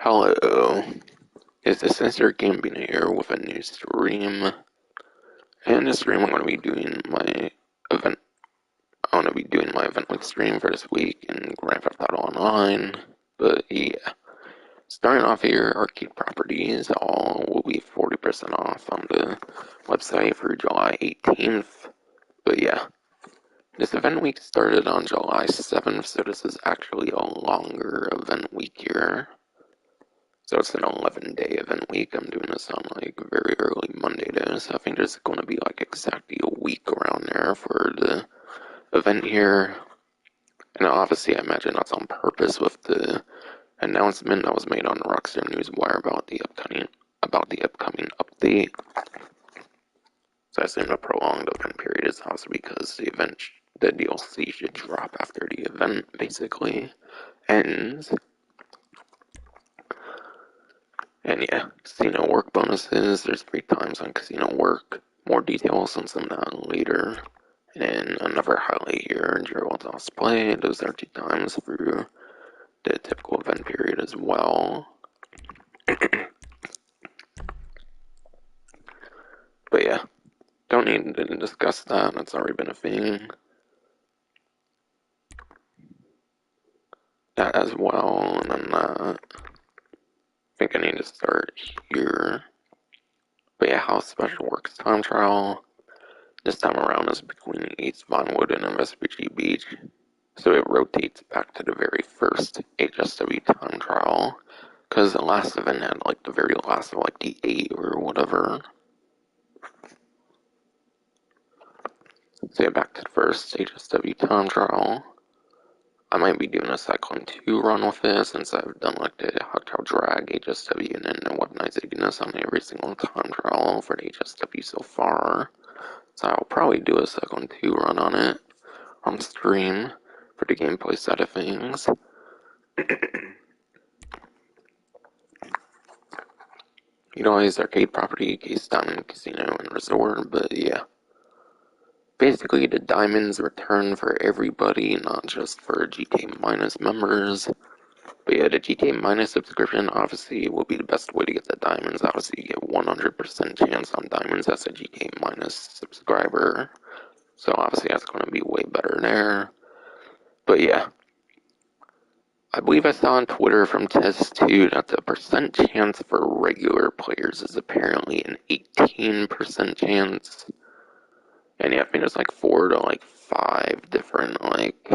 Hello, is the Sensor Gambino here with a new stream. And this stream I'm going to be doing my event. I'm going to be doing my event week stream for this week in Grand Theft Auto Online. But yeah, starting off here, arcade properties all will be 40% off on the website for July 18th. But yeah, this event week started on July 7th, so this is actually a longer event week here. So it's an 11-day event week. I'm doing this on like very early Monday though, so I think there's going to be like exactly a week around there for the event here. And obviously I imagine that's on purpose with the announcement that was made on Rockstar Newswire about the upcoming update. So I assume the prolonged event period is also because the DLC should drop after the event basically ends. And yeah, casino work bonuses. There's 3 times on casino work. More details on some of that later. And then another highlight here, Gerald's display. Those are 2 times through the typical event period as well. But yeah, don't need to discuss that. That's already been a thing. That as well, and then that. I think I need to start here. But yeah, how special works time trial. This time around is between East Vinewood and Vespucci Beach, so it rotates back to the very first HSW time trial, because the last event had like the very last of like the 8 or whatever. So yeah, back to the first HSW time trial. I might be doing a Cyclone 2 run with this, since I've done like the Hot Cow Drag HSW and then the Weaponized Ignis on every single time trial for the HSW so far. So I'll probably do a Cyclone 2 run on it on stream for the gameplay side of things. Utilize arcade property, Case Diamond Casino and Resort, but yeah. Basically, the diamonds return for everybody, not just for GTA Minus members. But yeah, the GTA Minus subscription obviously will be the best way to get the diamonds. Obviously, you get 100% chance on diamonds as a GTA Minus subscriber. So obviously, that's going to be way better there. But yeah. I believe I saw on Twitter from Test2 that the percent chance for regular players is apparently an 18% chance. And yeah, I think there's like 4 to like 5 different like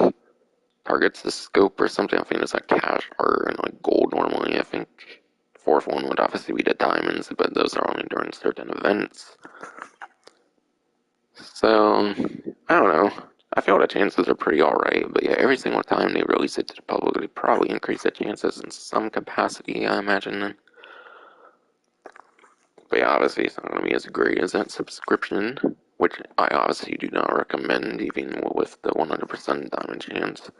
targets to scope or something. I think there's like cash or and like gold normally. I think the 4th one would obviously be the diamonds, but those are only during certain events. So I don't know. I feel the chances are pretty alright, but yeah, every single time they release it to the public, they probably increase the chances in some capacity, I imagine. But yeah, obviously it's not going to be as great as that subscription, which I obviously do not recommend, even with the 100% diamond chance.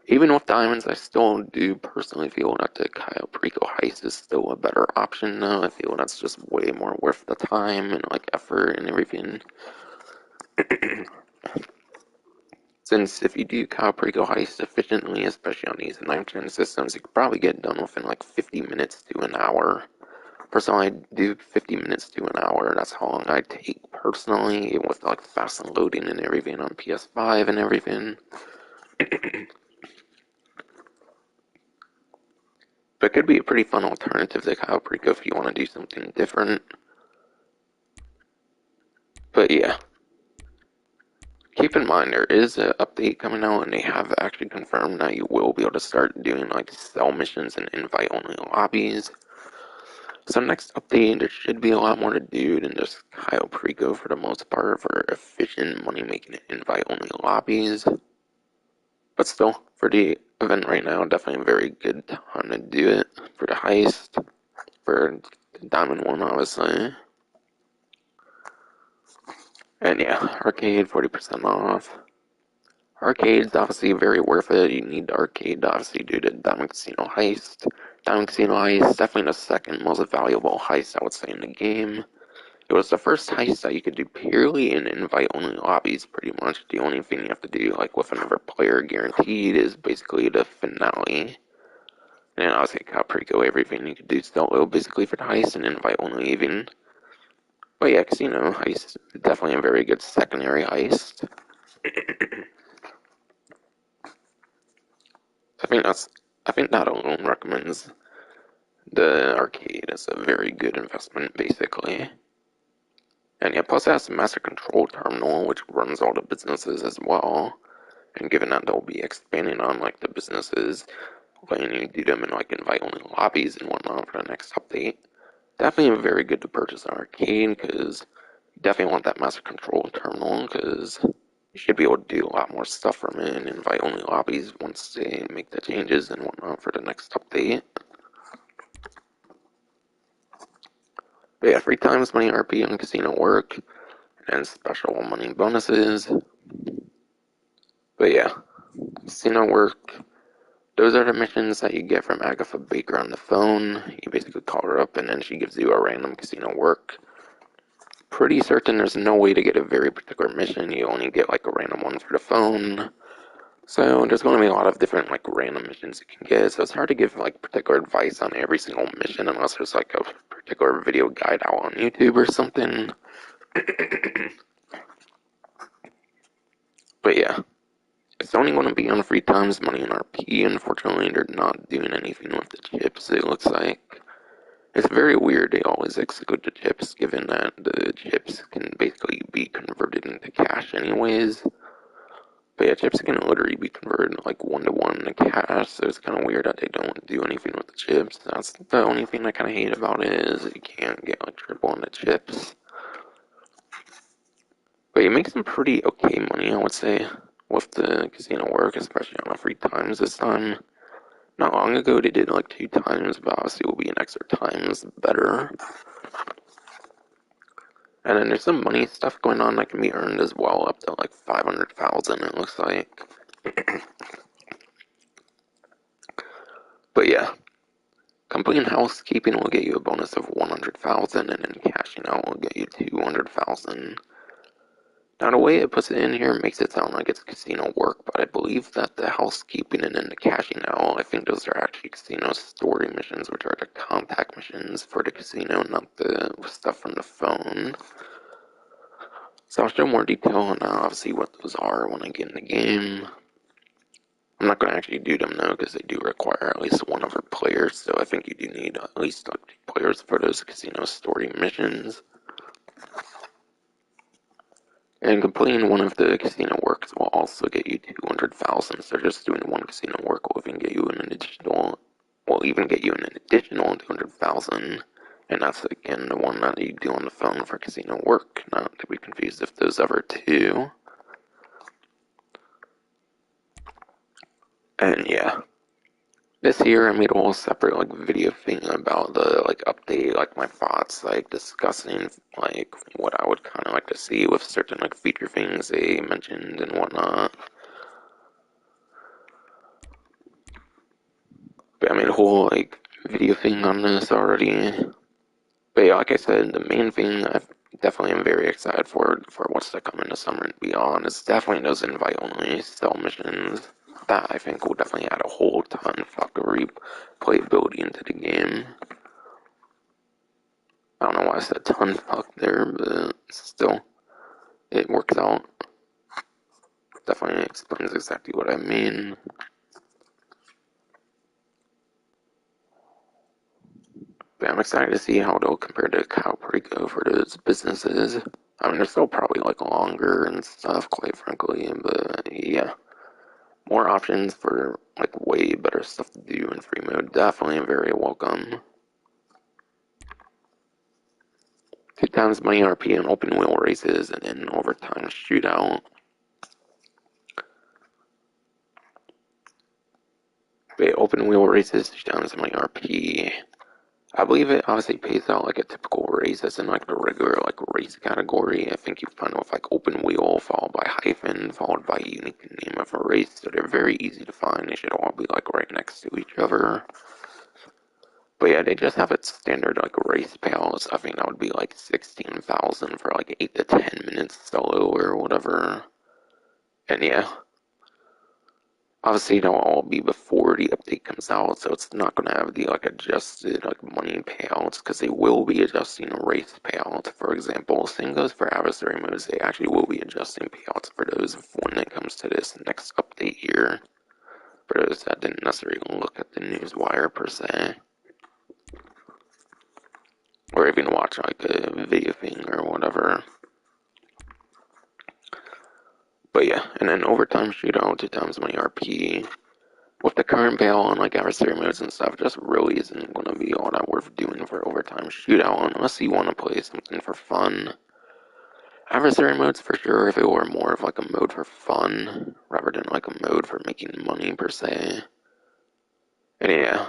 Even with diamonds, I still do personally feel that the Cayo Perico Heist is still a better option, though. I feel that's just way more worth the time and like effort and everything. Since if you do Cayo Perico Heist efficiently, especially on these 9th-gen systems, you could probably get it done within like 50 minutes to an hour. Personally, I do 50 minutes to an hour. That's how long I take personally, with like fast loading and everything on PS5 and everything. But it could be a pretty fun alternative to Cayo Perico if you want to do something different. But yeah. Keep in mind, there is an update coming out, and they have actually confirmed that you will be able to start doing like cell missions and invite-only lobbies. So next update, there should be a lot more to do than just Cayo Perico for the most part for efficient money-making invite-only lobbies. But still, for the event right now, definitely a very good time to do it. For the heist, for the diamond one, obviously. And yeah, arcade, 40% off. Arcade's obviously very worth it. You need the arcade to obviously do the Diamond Casino Heist. Diamond Casino Heist is definitely the second most valuable heist I would say in the game. It was the first heist that you could do purely in invite-only lobbies, pretty much. The only thing you have to do, like with another player guaranteed, is basically the finale. And obviously Caprico, everything you could do solo basically for the heist and invite only even. But yeah, Casino Heist, definitely a very good secondary heist. I think that alone recommends the arcade as a very good investment, basically. And yeah, plus it has the master control terminal, which runs all the businesses as well. And given that they'll be expanding on like the businesses, letting you do them in like invite only lobbies and whatnot for the next update, definitely very good to purchase an arcade because you definitely want that master control terminal because you should be able to do a lot more stuff from it and invite only lobbies once they make the changes and whatnot for the next update. But yeah, free times, money, RP, and casino work, and special money bonuses. But yeah, casino work. Those are the missions that you get from Agatha Baker on the phone. You basically call her up and then she gives you a random casino work. Pretty certain there's no way to get a very particular mission. You only get like a random one for the phone. So there's going to be a lot of different like random missions you can get. So it's hard to give like particular advice on every single mission unless there's like a particular video guide out on YouTube or something. But yeah, it's only going to be on free times, money, and RP. Unfortunately, they're not doing anything with the chips, it looks like. It's very weird they always exclude the chips, given that the chips can basically be converted into cash anyways. But yeah, chips can literally be converted like 1-to-1 to cash, so it's kind of weird that they don't do anything with the chips. That's the only thing I kind of hate about it, is you can't get like triple on the chips. But you make some pretty okay money, I would say, with the casino work, especially on the free times this time. Not long ago they did like 2 times, but obviously it will be an extra times better. And then there's some money stuff going on that can be earned as well, up to like 500,000 it looks like. But yeah, completing housekeeping will get you a bonus of 100,000, and then cashing out will get you 200,000. Now the way it puts it in here makes it sound like it's casino work, but I believe that the housekeeping and then the cashing out, I think those are actually casino story missions, which are the contact missions for the casino, not the stuff from the phone. So I'll show more detail on obviously what those are when I get in the game. I'm not going to actually do them though, because they do require at least one other player, so I think you do need at least like 2 players for those casino story missions. And completing one of the casino works will also get you 200,000, so just doing one casino work will even get you an additional, 200,000. And that's again the one that you do on the phone for casino work, not to be confused with those other 2. And yeah, this year I made a whole separate like video thing about the like update, like my thoughts, like discussing like what I would kind of like to see with certain like feature things they mentioned and whatnot. But I made a whole like video thing on this already. But yeah, like I said, the main thing I definitely am very excited for what's to come in the summer and beyond is definitely those invite only cell missions. That I think will definitely add a whole ton of factory playability into the game. I don't know why I said ton fuck there, but still, it works out. Definitely explains exactly what I mean. But I'm excited to see how they'll compare to Cowprico for those businesses. I mean, they're still probably like longer and stuff, quite frankly, but yeah. More options for like way better stuff to do in free mode. Definitely very welcome. 2 times money RP on open wheel races and then overtime shootout. But open wheel races, 2 times money RP. I believe it obviously pays out like a typical race, as in like the regular like race category. I think you find with like open wheel followed by hyphen followed by unique name of a race, so they're very easy to find. They should all be like right next to each other. But yeah, they just have its standard like race payouts. I think that would be like 16,000 for like 8 to 10 minutes solo or whatever. And yeah, Obviously, they'll all be before the update comes out, so it's not going to have the like adjusted like money payouts because they will be adjusting race payouts. For example, same goes for adversary modes. They actually will be adjusting payouts for those when it comes to this next update here. For those that didn't necessarily look at the news wire per se, or even watch like a video thing or whatever. But yeah, and then overtime shootout 2x money RP. With the current bail on like adversary modes and stuff, just really isn't going to be all that worth doing for overtime shootout unless you want to play something for fun. Adversary modes for sure if it were more of like a mode for fun rather than like a mode for making money per se. And yeah,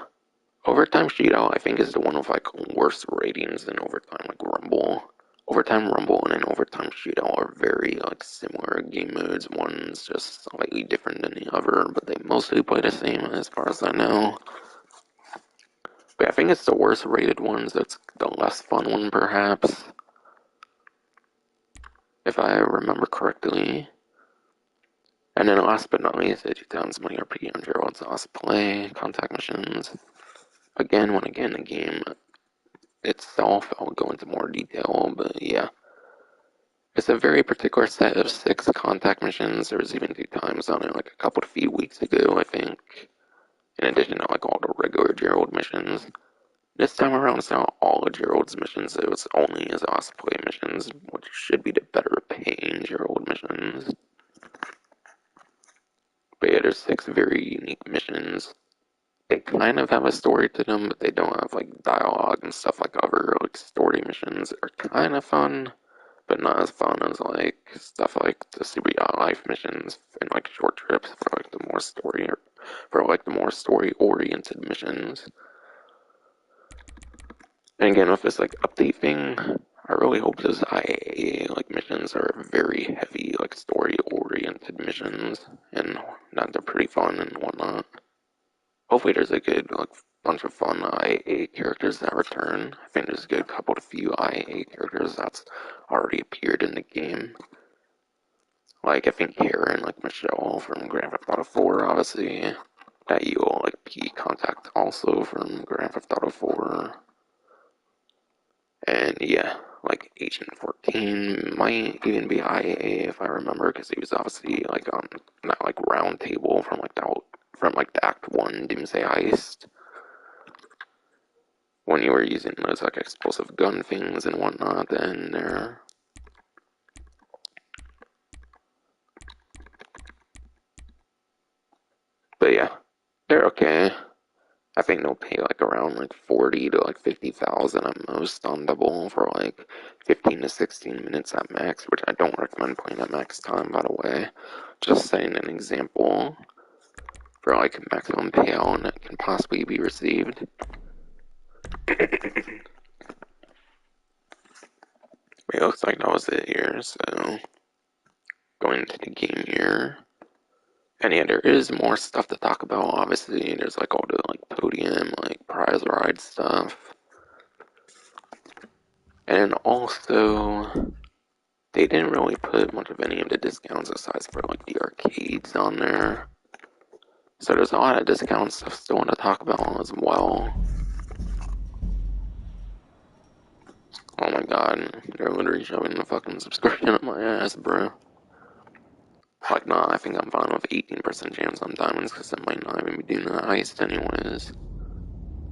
overtime shootout I think is the one with like worse ratings than overtime like Rumble. Overtime Rumble and an overtime shootout are very like similar game modes. One's just slightly different than the other, but they mostly play the same as far as I know. But I think it's the worst rated one, so it's the less fun one perhaps. If I remember correctly. And then last but not least, 2,000 money RP on Gerald's last play, contact missions. Again, the game itself, I'll go into more detail, but yeah. It's a very particular set of 6 contact missions. There was even 2 times on it, like a few weeks ago, I think. In addition to like all the regular Gerald missions. This time around, it's not all of Gerald's missions, so it's only his Osplay missions, which should be the better paying Gerald missions. But yeah, there's 6 very unique missions. They kind of have a story to them, but they don't have like dialogue and stuff like other like story missions. Are kind of fun, but not as fun as like stuff like the Super Yacht Life missions and like short trips for like the more story oriented missions. And again, with this like update thing, I really hope those IAA like missions are very heavy like story oriented missions and that they're pretty fun and whatnot. Hopefully there's a good like bunch of fun IAA characters that return. I think there's a good couple to few IAA characters that's already appeared in the game. Like I think Karen, like Michelle from Grand Theft Auto 4, obviously. That you'll like P contact also from Grand Theft Auto 4. And yeah, like Agent 14 might even be IAA if I remember, because he was obviously like on that like round table from like the Act 1 Doomsday Heist. When you were using those like explosive gun things and whatnot, then there. But yeah, they're okay. I think they'll pay like around like 40 to like 50,000 at most on double for like 15 to 16 minutes at max, which I don't recommend playing at max time, by the way. Just setting an example for like maximum payout that can possibly be received. It looks like that was it here, so going into the game here. And yeah, there is more stuff to talk about, obviously. There's like all the like podium, like prize ride stuff. And also, they didn't really put much of any of the discounts aside for like the arcades on there. So there's a lot of discount stuff still to talk about as well. Oh my god, they're literally shoving the fucking subscription up my ass, bro. Like, nah, I think I'm fine with 18% chance on diamonds because I might not even be doing the heist anyways.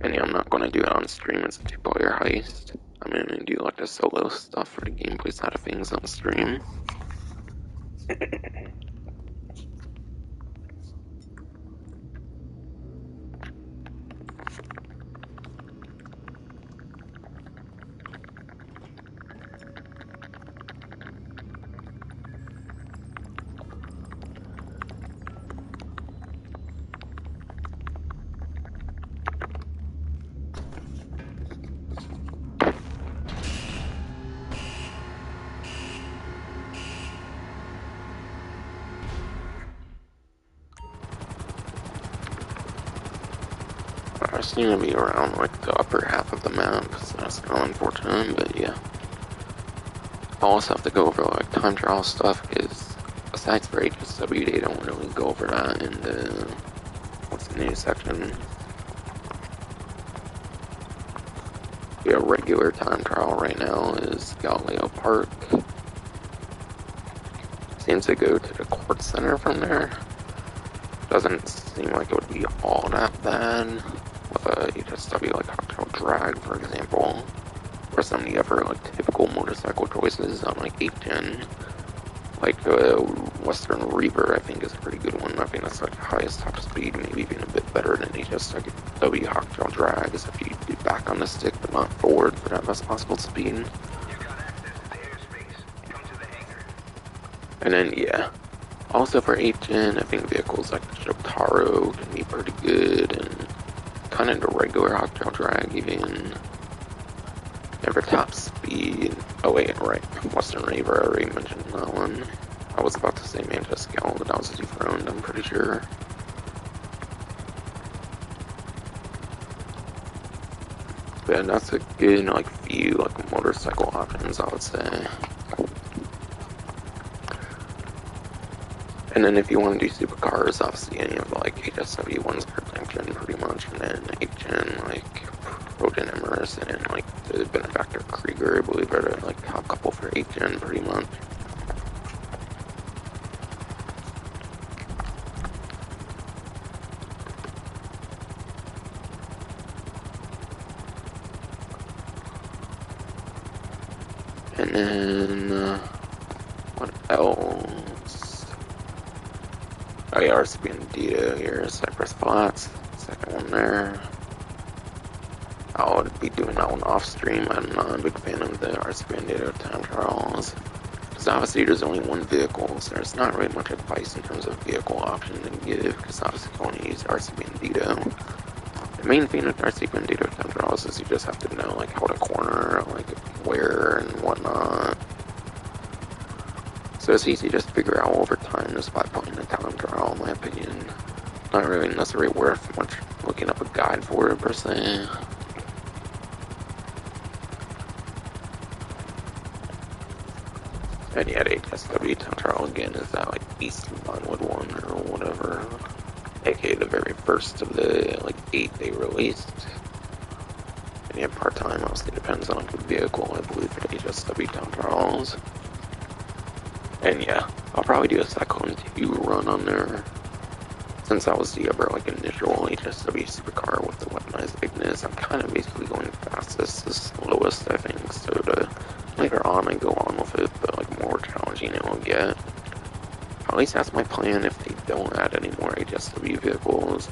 And yeah, I'm not gonna do it on stream, it's a 2-player heist. I'm gonna do like the solo stuff for the gameplay side of things on stream. I seem to be around like the upper half of the map, so that's kind of unfortunate, but yeah. I also have to go over like time trial stuff, because besides for HSW, they don't really go over that in the what's the news section. The regular time trial right now is Galileo Park. Seems to go to the court center from there. Doesn't seem like it would be all that bad with a HSW like Cocktail Drag, for example, or some of the other like typical motorcycle choices on like 8gen. Like Western Reaver, I think is a pretty good one. I think that's like highest top speed, maybe even a bit better than HSW Cocktail Drag, is if you do back on the stick but not forward for that best possible speed. And then yeah. Also for 8gen, I think vehicles like the Shotaro can be pretty good, and kind of the regular Cocktail Drag even. Never top speed. Oh wait, right. Western Raver, I already mentioned that one. I was about to say Manchester Scale, but that was dethroned, I'm pretty sure. But that's a good like few like motorcycle options, I would say. And then if you want to do supercars, obviously any of the like HSW ones are 9gen pretty much, and then 8gen like Progen Emers, and then like the Benefactor Krieger, I believe are the like top couple for 8gen pretty much. And then what else? Oh yeah, RCB and Dito here, Cypress Flats, second one there. I'll be doing that one off stream. I'm not a big fan of the RCB and Dito time trials, because obviously there's only one vehicle, so there's not really much advice in terms of vehicle option to give, because obviously you only use RCB and Dito. The main thing with RCB and Dito time trials is you just have to know like how to corner, like where and whatnot. So it's easy just to figure out over time just by playing the time trial, in my opinion. Not really necessarily worth much looking up a guide for it per se. And yeah, the HSW time trial again is that like East Vinewood one or whatever, aka the very first of the like 8 they released. And yeah, part-time obviously depends on the vehicle, I believe, for the HSW time trials. And yeah, I'll probably do a Cyclone 2 run on there, since that was the other like initial HSW supercar with the weaponized Ignis. I'm kind of basically going fastest, the slowest I think, so to later on I go on with it, but like more challenging it will get. At least that's my plan if they don't add any more HSW vehicles.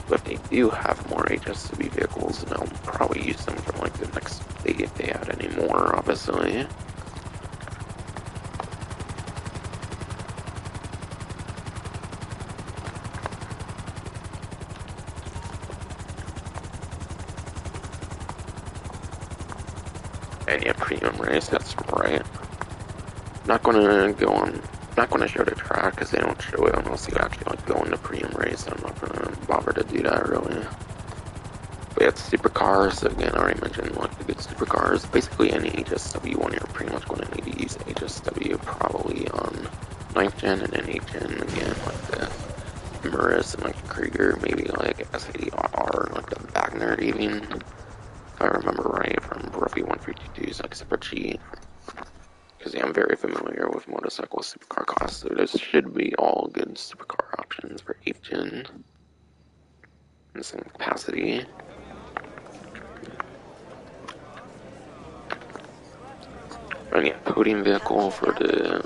But if they do have more HSW vehicles, then I'll probably use them for like the next update if they add any more, obviously. And yeah, premium race, that's right. Not gonna go on, not gonna show the track because they don't show it unless you actually like go into premium race. I'm not gonna bother to do that really. But yeah, it's supercars, so again, I already mentioned like the good supercars. Basically any HSW one, you're pretty much gonna need to use HSW probably on 9th gen and then 8th gen again, like the Maris and like the Krieger, maybe like SADR, like the Wagner even. If I remember right from Ruffy 152's like spreadsheet, because yeah, I'm very familiar with motorcycle supercar class, so this should be all good supercar options for 8th gen in some capacity. And yeah, podium vehicle for the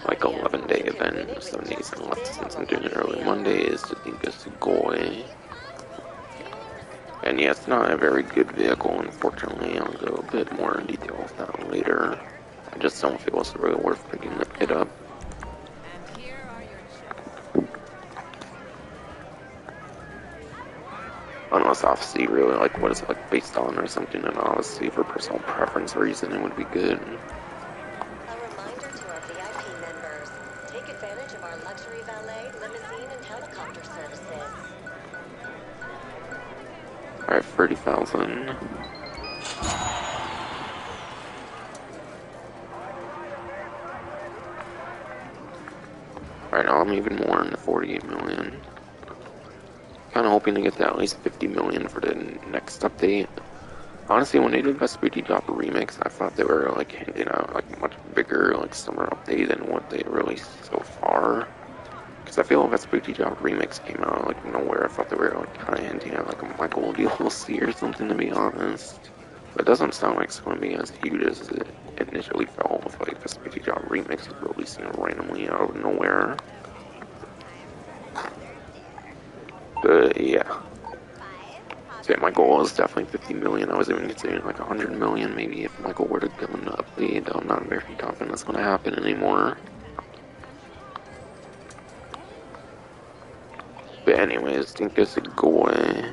like 11-day event, 7 days and left since I'm doing it early Monday, is the Dinka Sugoi. And yeah, it's not a very good vehicle, unfortunately. I'll go a bit more in detail with that later. I just don't feel it's really worth picking it up. Unless obviously you really like what it's like based on or something, and obviously for personal preference reason it would be good. A reminder to our VIP members, take advantage of our luxury valet, limousine, and helicopter services. Alright, 30,000. problem even more in the 48 million. Kind of hoping to get to at least 50 million for the next update. Honestly, when they did Vespucci Drop Remix, I thought they were like hinting out like a much bigger like summer update than what they released so far. Because I feel Vespucci Drop Remix came out like nowhere. I thought they were like kind of hinting at like a Michael DLC or something, to be honest. But it doesn't sound like it's going to be as huge as it initially felt with like Vespucci Drop Remix releasing randomly out of nowhere. But yeah. So yeah, my goal is definitely 50 million. I was even considering like 100 million maybe if Michael were to come in the update. I'm not very confident that's going to happen anymore. But anyways, I think there's a Goy,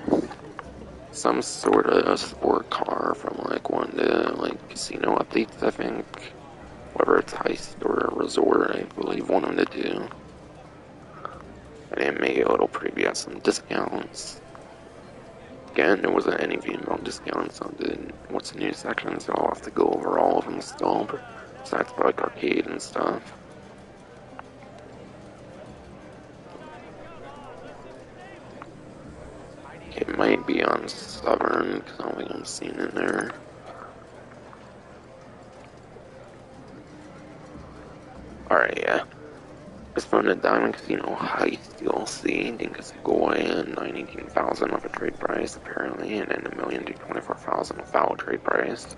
some sort of sport car from like one of the like casino updates, I think. Whether it's Heist or Resort, I believe one of the two. And it may a little preview at some discounts. Again, there wasn't any vehicle discounts on the what's new section, so I'll have to go over all of them still, besides like arcade and stuff. It might be on Southern, because I don't think I'm seeing it there. Alright, yeah. Just found a Diamond Casino Heist DLC. I think it's a Goy and 918,000 of a trade price, apparently, and then 1,000,000 to 24,000 without a trade price.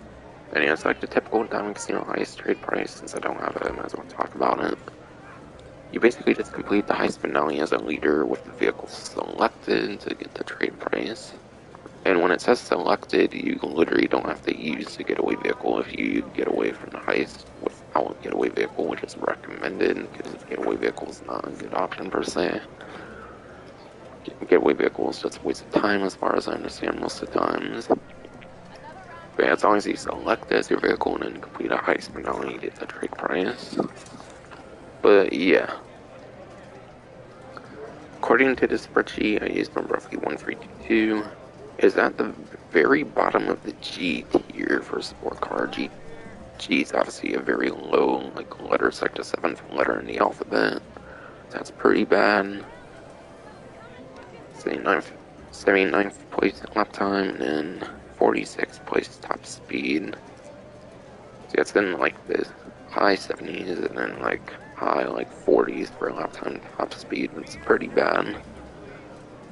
And yeah, it's like the typical Diamond Casino Heist trade price. Since I don't have it, I might as well talk about it. You basically just complete the heist finale as a leader with the vehicle selected to get the trade price. And when it says selected, you literally don't have to use the getaway vehicle if you get away from the heist without a getaway vehicle, which is recommended because the getaway vehicle is not a good option per se. Getaway vehicle is just a waste of time as far as I understand most of the times. But yeah, as long as you select as your vehicle and then complete a heist finale, you get the trade price. But yeah. According to the spreadsheet I used from roughly 1322, is at the very bottom of the G tier for sport car. G is obviously a very low, like letter, it's like the 7th letter in the alphabet. That's pretty bad. 79th place lap time, and then 46th place top speed. So it's in like the high 70s, and then like high like 40s for lap time top speed. It's pretty bad.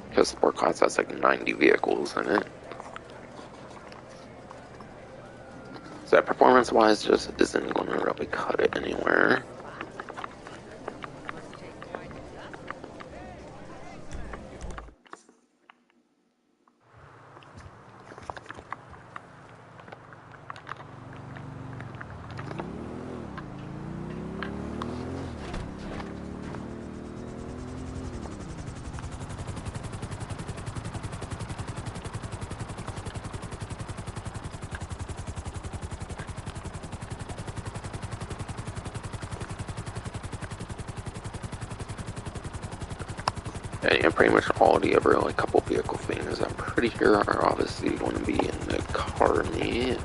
Because sport class has like 90 vehicles in it. So that performance-wise just isn't going to really cut it anywhere. And pretty much all the other like couple vehicle things I'm pretty sure are obviously going to be in the car meet.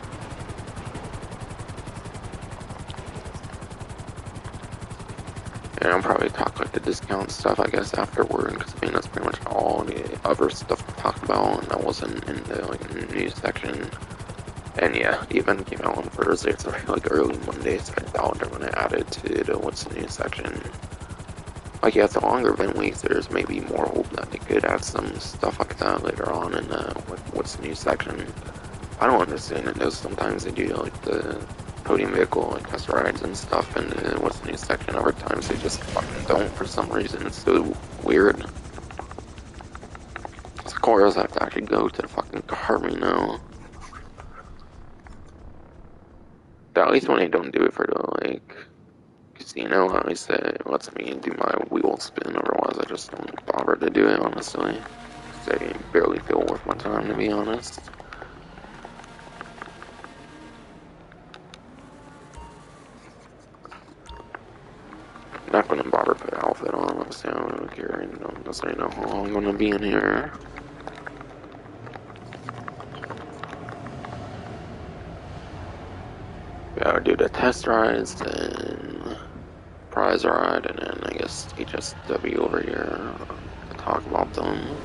And I'll probably talk like the discount stuff I guess afterward, because I mean that's pretty much all the other stuff I talked about, and that wasn't in the like news section. And yeah, the event came out on Thursday, it's like early Monday, so I doubt they're going to add it to the what's new section. Like, yeah, it's a longer event week, there's maybe more hope that they could add some stuff like that later on in the what's new section. I don't understand it though, sometimes they do like the podium vehicle like test rides and stuff in the what's new section, other times they just fucking don't for some reason. It's so weird. Of course I have to actually go to the fucking car now. At least when they don't do it for the like casino, at least it lets me do my wheel spin, otherwise I just don't bother to do it, honestly. They barely feel worth my time, to be honest. I'm not gonna bother put an outfit on, obviously I don't really care, I don't necessarily know how long I'm gonna be in here. Yeah, I'll do the test rides, and prize ride, and then I guess HSW over here to talk about them.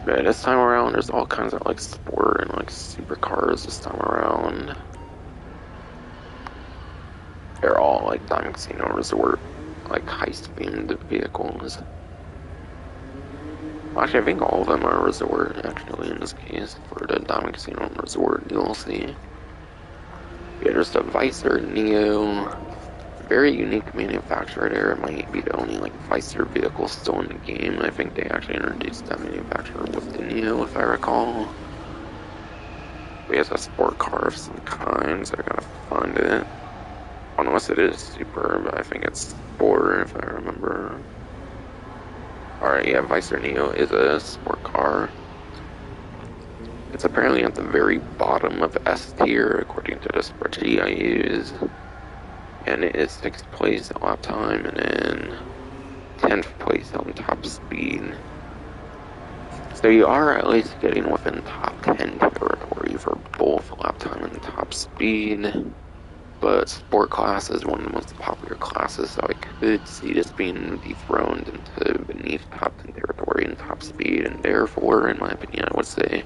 But this time around, there's all kinds of like sport and like supercars this time around. They're all like Diamond Casino Resort, like heist themed vehicles. Actually, I think all of them are resort, actually, in this case, for the Diamond Casino Resort DLC. Yeah, there's the Vicer Neo. Very unique manufacturer there. It might be the only, like, Vicer vehicle still in the game. I think they actually introduced that manufacturer with the Neo, if I recall. But it's a sport car of some kind, so I gotta find it. Unless it is super, but I think it's sport, if I remember. Alright, yeah, Vicer Neo is a sport car. It's apparently at the very bottom of S tier, according to the spreadsheet I use. And it is 6th place at lap time, and then 10th place on top speed. So you are at least getting within top 10 territory for both lap time and top speed. But sport class is one of the most popular classes, so I could see this being dethroned into beneath top 10 territory and top speed, and therefore, in my opinion, I would say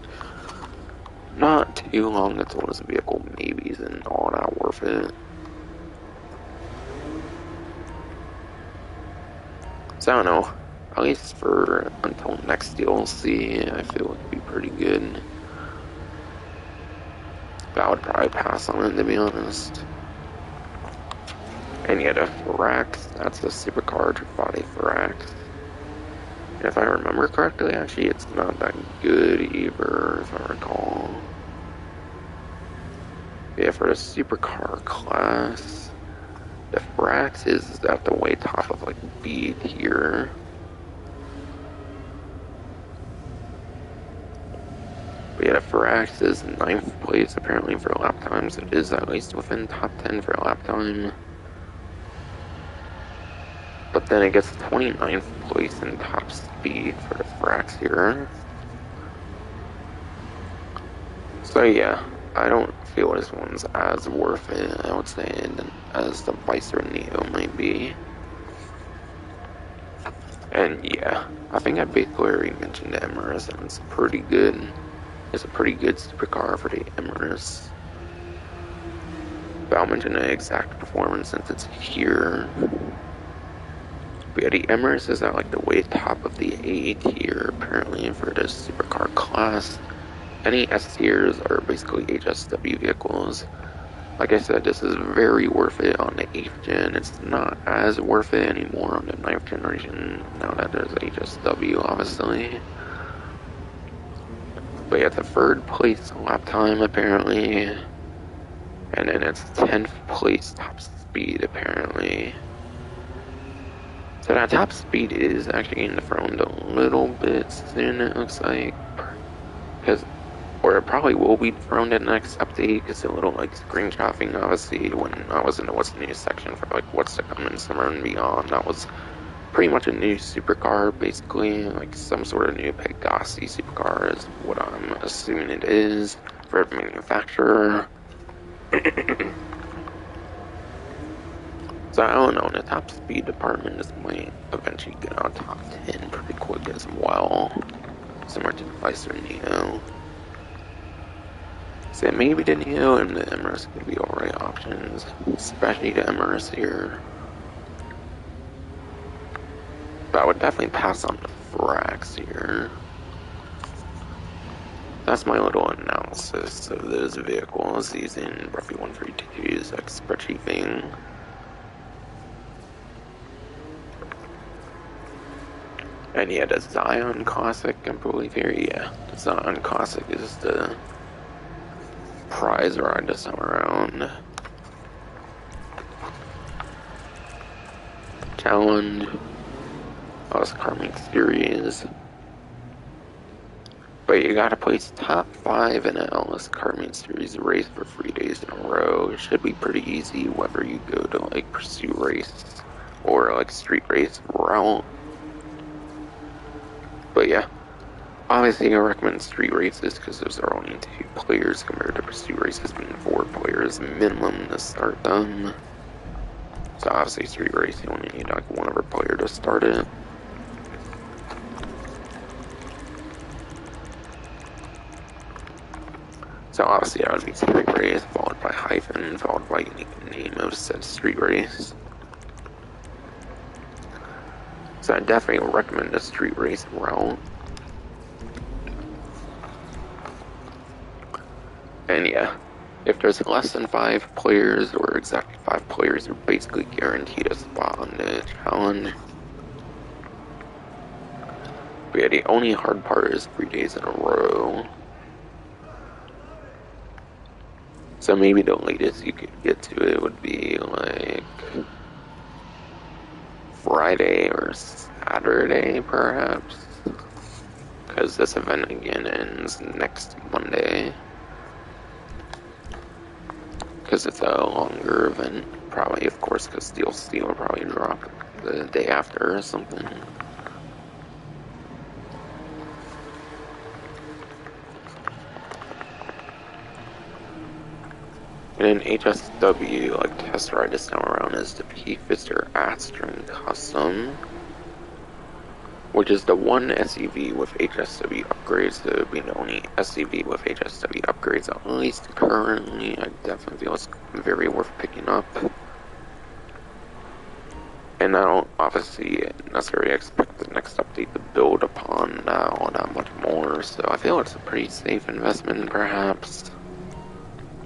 not too long until this vehicle maybe isn't all that worth it. So I don't know, at least for until next DLC, I feel it would be pretty good. But I would probably pass on it, to be honest. And yet a Thrax, that's a supercar body Thrax. And if I remember correctly, actually, it's not that good either, if I recall. Yeah, for the supercar class, the Thrax is at the way top of like B tier. But yeah, the Thrax is 9th place apparently for lap times. It is at least within top 10 for lap time. But then it gets 29th place in top speed for the Thrax here. So yeah, I don't feel this one's as worth it, I would say, as the Vicer Neo might be. And yeah, I think I basically already mentioned the Emirates, and it's pretty good. It's a pretty good supercar for the Emirates. But I'll mention the exact performance since it's here. But yeah, the Emirates is at like the way top of the A tier apparently for the supercar class. Any S tiers are basically HSW vehicles. Like I said, this is very worth it on the 8th gen. It's not as worth it anymore on the 9th generation now that there's HSW, obviously. But yeah, it's a 3rd place lap time apparently. And then it's 10th place top speed apparently. So that top speed is actually getting dethroned a little bit soon, it looks like. Or it probably will be dethroned in the next update, because a little like screenshotting, obviously, when I was in the what's new section for like what's to come in summer and beyond, that was pretty much a new supercar, basically, like some sort of new Pegasi supercar is what I'm assuming it is for the manufacturer. So I don't know, in the top speed department, this might eventually get on top 10 pretty quick as well, similar to the Vicer Neo. So maybe the Neo and the Emirates could be alright options, especially the Emirates here. But I would definitely pass on the Thrax here. That's my little analysis of those vehicles using Ruffy 132's spreadsheet thing. And yeah, the Zion Classic, I believe here, yeah. The Zion Classic is the prize ride this time around. Challenge. Us Karmic Series. But you gotta place top 5 in an LS Karmic Series race for 3 days in a row. It should be pretty easy whether you go to like Pursuit Race or like Street Race route. But yeah, obviously I recommend Street Races because those are only 2 players compared to Pursuit Races being 4 players minimum to start them. So obviously street race, you only need like one other player to start it. So obviously that would be street race, followed by hyphen, followed by unique name of said street race. So I definitely recommend the street race route. And yeah, if there's less than 5 players, or exactly 5 players, you're basically guaranteed a spot on the challenge. But yeah, the only hard part is 3 days in a row. So maybe the latest you could get to it would be like Friday or Saturday, perhaps. Because this event again ends next Monday. Because it's a longer event. Probably, of course, because DLC will probably drop the day after or something. And in HSW, like test ride this time around, is the P-Fister Astron Custom, which is the one SUV with HSW upgrades. So it'll be the only SUV with HSW upgrades, at least currently. I definitely feel it's very worth picking up. And I don't obviously necessarily expect the next update to build upon that much more, so I feel it's a pretty safe investment, perhaps.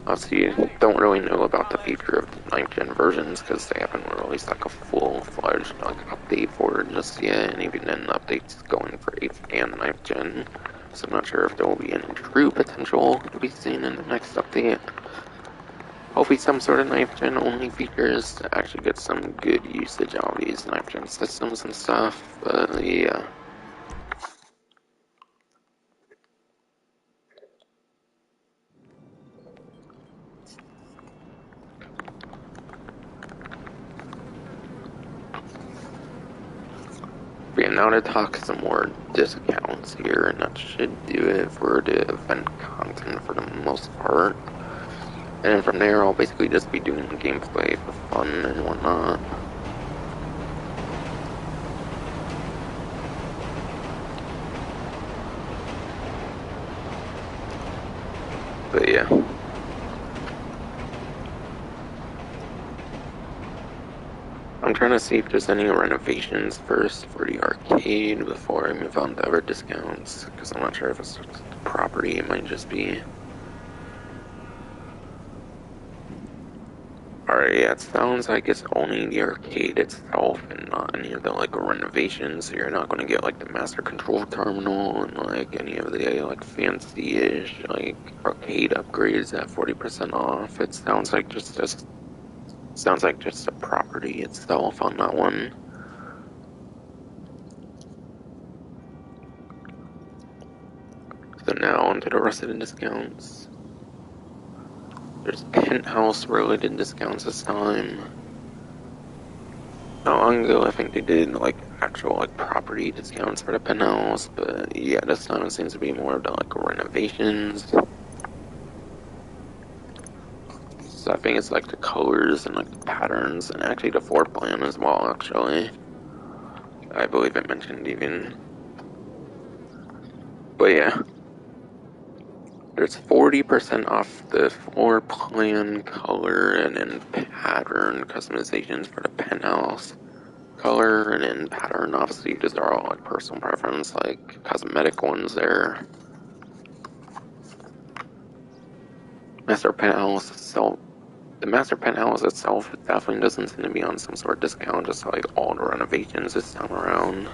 Obviously, don't really know about the future of the 9th gen versions because they haven't released like a full-fledged like update for it just yet, and even then updates going for 8th and 9th gen. So I'm not sure if there will be any true potential to be seen in the next update. Hopefully some sort of 9th gen only features to actually get some good usage out of these 9th gen systems and stuff, but yeah. But yeah, now to talk some more discounts here, and that should do it for the event content for the most part. And from there, I'll basically just be doing gameplay for fun and whatnot. But yeah. I'm trying to see if there's any renovations first for the arcade before I move on to other discounts, because I'm not sure if it's just the property, it might just be. Alright, yeah, it sounds like it's only the arcade itself and not any of the like renovations, so you're not going to get like the master control terminal and like any of the like fancy-ish like arcade upgrades at 40% off. It sounds like just the property itself on that one. So now onto the rest of the discounts. There's penthouse related discounts this time. Not long ago, I think they did like actual like property discounts for the penthouse, but yeah, this time it seems to be more of the like renovations. So I think it's like the colors and like the patterns, and actually the floor plan as well. Actually, I believe it mentioned even. But yeah, there's 40% off the floor plan, color, and then pattern customizations for the penthouse. Color and then pattern, obviously, these are all like personal preference, like cosmetic ones there. Master penthouse itself, the master penthouse itself definitely doesn't seem to be on some sort of discount, just like all the renovations this time around.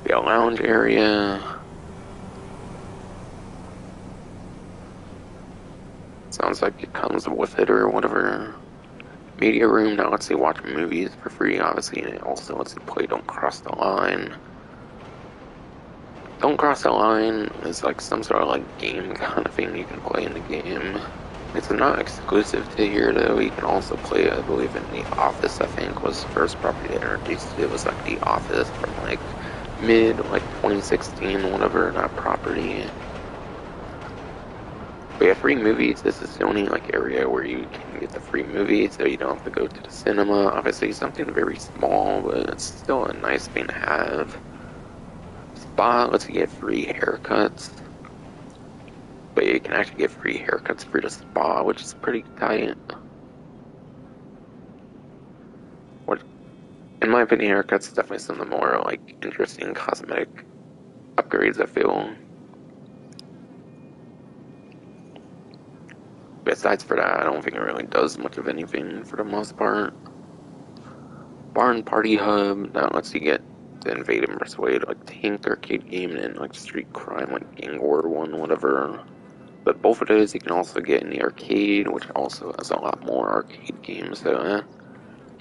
The lounge area. Sounds like it comes with it or whatever. Media room, now lets you watch movies for free, obviously, and it also lets you play Don't Cross the Line. Don't Cross the Line is like some sort of like game kind of thing you can play in the game. It's not exclusive to here though, you can also play, I believe, in The Office, I think, was the first property they introduced. It was like The Office from like mid, like 2016, whatever, that property. But yeah, free movies, this is the only like area where you can get the free movies, so you don't have to go to the cinema. Obviously something very small, but it's still a nice thing to have. Spa lets you get free haircuts, but you can actually get free haircuts for the spa, which is pretty tight. What, in my opinion, haircuts is definitely some of the more like interesting cosmetic upgrades, I feel. Besides for that, I don't think it really does much of anything for the most part. Barn Party Hub, that lets you get the Invade and Persuade, like Tank arcade game, and like Street Crime, like Gang War 1, whatever. But both of those you can also get in the arcade, which also has a lot more arcade games, so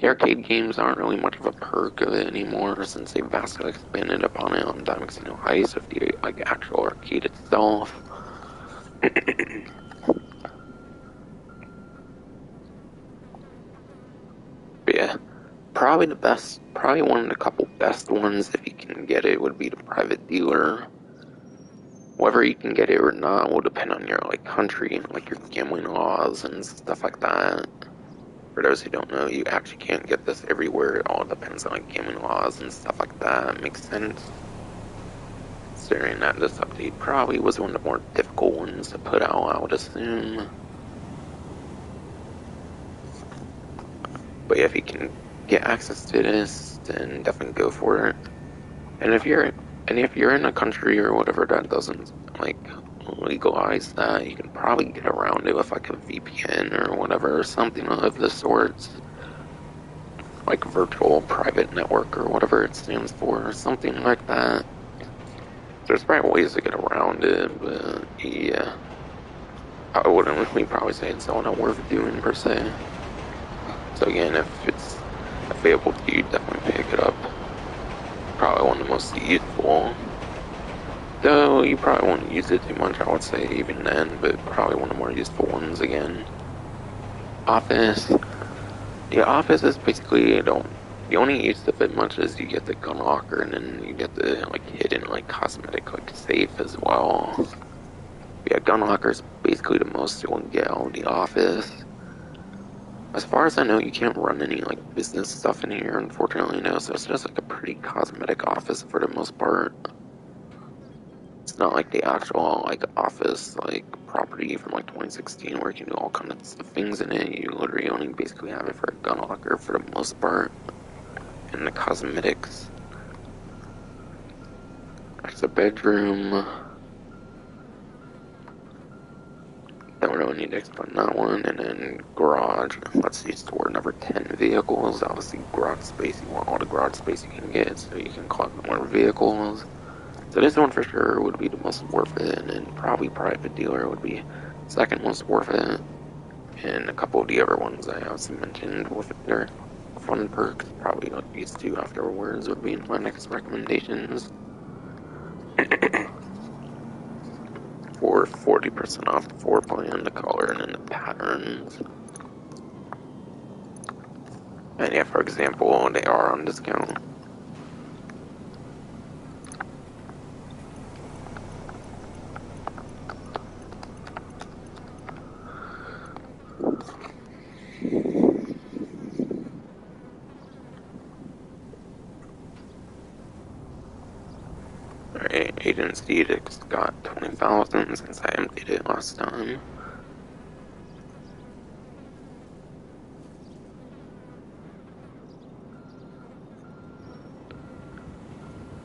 the arcade games aren't really much of a perk of it anymore since they've vastly expanded upon it on Diamond Casino Heist with the like actual arcade itself. But yeah, probably one of the couple best ones if you can get it would be the private dealer. Whether you can get it or not will depend on your like country and like your gambling laws and stuff like that. For those who don't know, you actually can't get this everywhere. It all depends on like gambling laws and stuff like that. Makes sense. Considering that this update probably was one of the more difficult ones to put out, I would assume. But yeah, if you can get access to this, then definitely go for it. And if you're in a country or whatever that doesn't like legalize that, you can probably get around it with like a VPN or whatever, or something of the sorts. Like virtual private network or whatever it stands for, or something like that. There's probably ways to get around it, but yeah. I wouldn't really probably say it's all not worth doing per se. So again, if it's available to you, definitely pick it up. Probably one of the most useful. Though you probably won't use it too much, I would say, even then, but probably one of the more useful ones again. Office. The Office is basically, the only use of it much is you get the gun locker and then you get the like hidden like cosmetic like safe as well. Yeah, gun locker is basically the most you'll get out of the Office. As far as I know, you can't run any like business stuff in here, unfortunately, no. So it's just like a pretty cosmetic office for the most part. It's not like the actual like office like property from like 2016 where you can do all kinds of things in it. You literally only basically have it for a gun locker for the most part, and the cosmetics. There's a bedroom. Don't really need to explain that one. And then garage. Let's see, store number 10 vehicles. Obviously, garage space. You want all the garage space you can get so you can collect more vehicles. So this one for sure would be the most worth it, and then probably private dealer would be second most worth it. And a couple of the other ones I also mentioned with their fun perks, probably like these two afterwards would be my next recommendations. For 40% off the floor plan, the color, and then the patterns. And yeah, for example, they are on discount. Alright, agency just got 20,000 since I emptied it last time.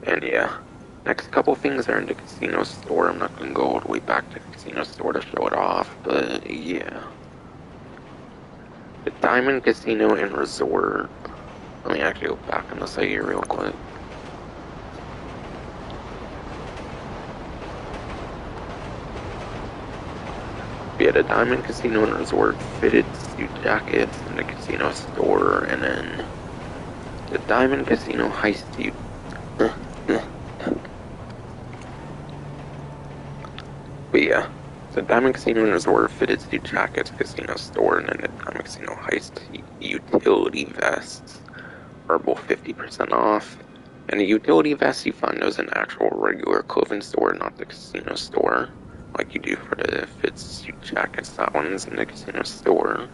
And yeah, next couple things are in the casino store. I'm not gonna go all the way back to the casino store to show it off, but yeah. The Diamond Casino and Resort. Let me actually go back on the site here real quick. We had a Diamond Casino and Resort fitted suit jackets in the casino store, and then the Diamond Casino Heist suit. But yeah, the Diamond Casino and Resort fitted suit jackets casino store, and then the Diamond Casino Heist utility vests are both 50% off. And the utility vests you find those in actual regular clothing store, not the casino store. like you do for the fit suit jackets. That one's in the casino store.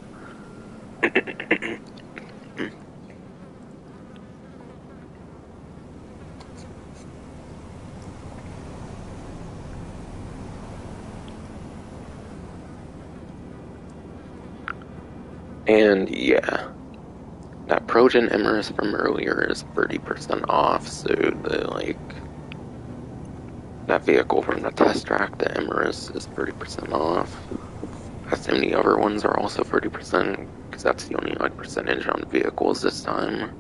And yeah, that Progen Emirates from earlier is 30% off, so that vehicle from the test track, the Emirates, is 30% off. I assume the other ones are also 30%, because that's the only percentage on vehicles this time.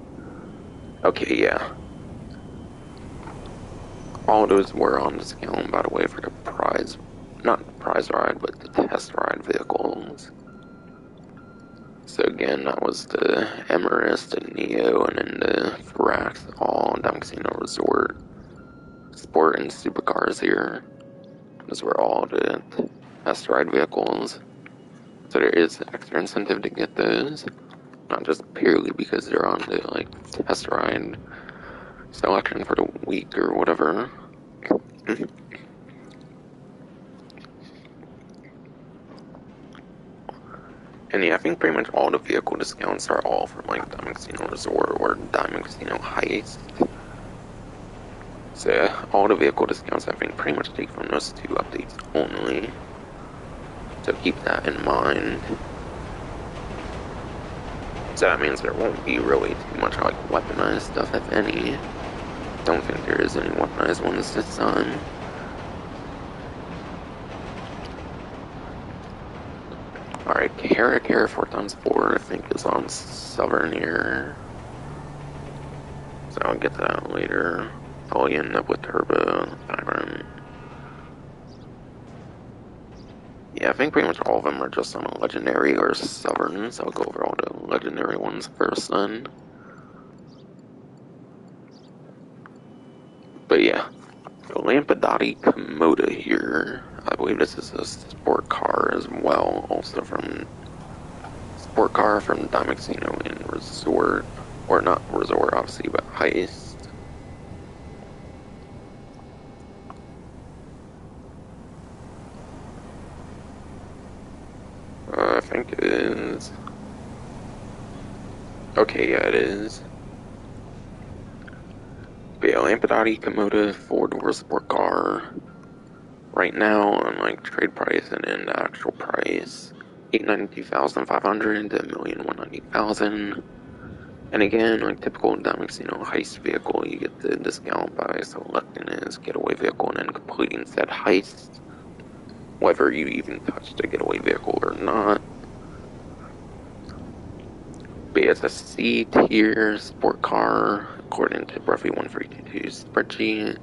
Okay, yeah. All those were on discount, by the way, for the prize, not the prize ride, but the test ride vehicles. So again, that was the Emirates, the Neo, and then the Firax, all down Casino Resort. Sport and supercars here. Those were all the test ride vehicles. So there is extra incentive to get those. Not just purely because they're on the test ride selection for the week or whatever. And yeah, I think pretty much all the vehicle discounts are all from Diamond Casino Resort or Diamond Casino Heist. So yeah, all the vehicle discounts I think pretty much take from those two updates only. So keep that in mind. So that means there won't be really too much weaponized stuff, if any. Don't think there is any weaponized ones this time. Alright, Kara 4x4 I think is on Southern here. So I'll get that later. Probably end up with Turbo Background. Yeah, I think pretty much all of them are just on a Legendary or Southern, so I'll go over all the Legendary ones first then. But yeah, the Lampadati Komoda here. I believe this is a sport car as well, also from sport car from Diamond Casino in Resort, or not Resort obviously, but Heist. I think it is. Okay, yeah, it is. But yeah, Lampadati Komoda 4-door sport car. Right now, on trade price and in the actual price, $892,500 to $1,190,000. And again, typical Diamond Casino heist vehicle, you get the discount by selecting his getaway vehicle and then completing said heist, whether you even touched a getaway vehicle or not. But it's a C-tier sport car, according to Breathy 1322 spreadsheet.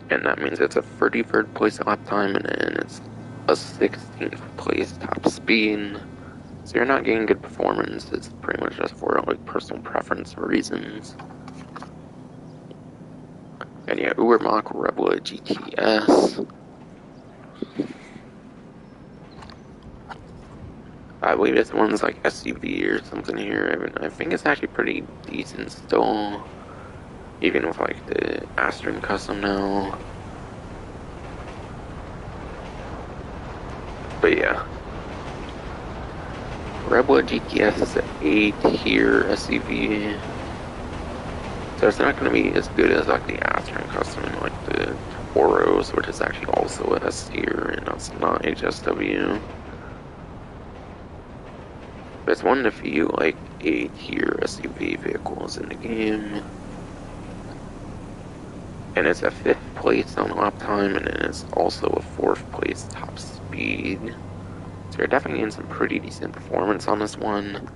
And that means it's a 33rd place lap time, and then it's a 16th place top speed. So you're not getting good performance. It's pretty much just for personal preference reasons. And yeah, Ubermach Rebla GTS. I believe this one's SUV or something here. I think it's actually pretty decent still, even with the Astron Custom now. But yeah, Rebla GTS is an A-tier SUV, so it's not going to be as good as the Astron Custom and the Oros, which is actually also a S-tier and it's not HSW. But it's one of the few A-tier SUV vehicles in the game. And it's a 5th place on lap time, and then it's also a 4th place top speed. So you're definitely getting some pretty decent performance on this one.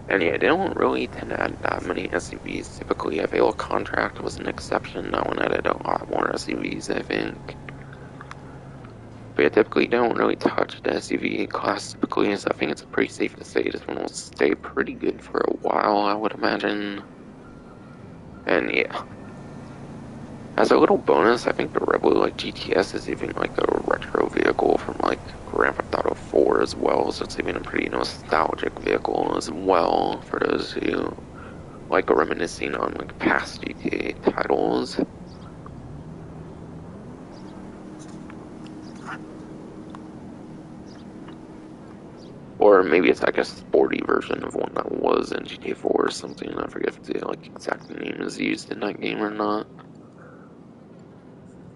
And yeah, they don't really tend to add that many SUVs. Typically, Avail Contract was an exception. That one added a lot more SUVs, I think. But yeah, typically don't really touch the SUV class typically, so I think it's pretty safe to say this one will stay pretty good for a while, I would imagine. And yeah. As a little bonus, I think the Rebel GTS is even a retro vehicle from Grand Theft Auto 4 as well, so it's even a pretty nostalgic vehicle as well for those who reminiscing on past GTA titles. Or maybe it's like a sporty version of one that was in GTA 4 or something. I forget if the like exact name is used in that game or not.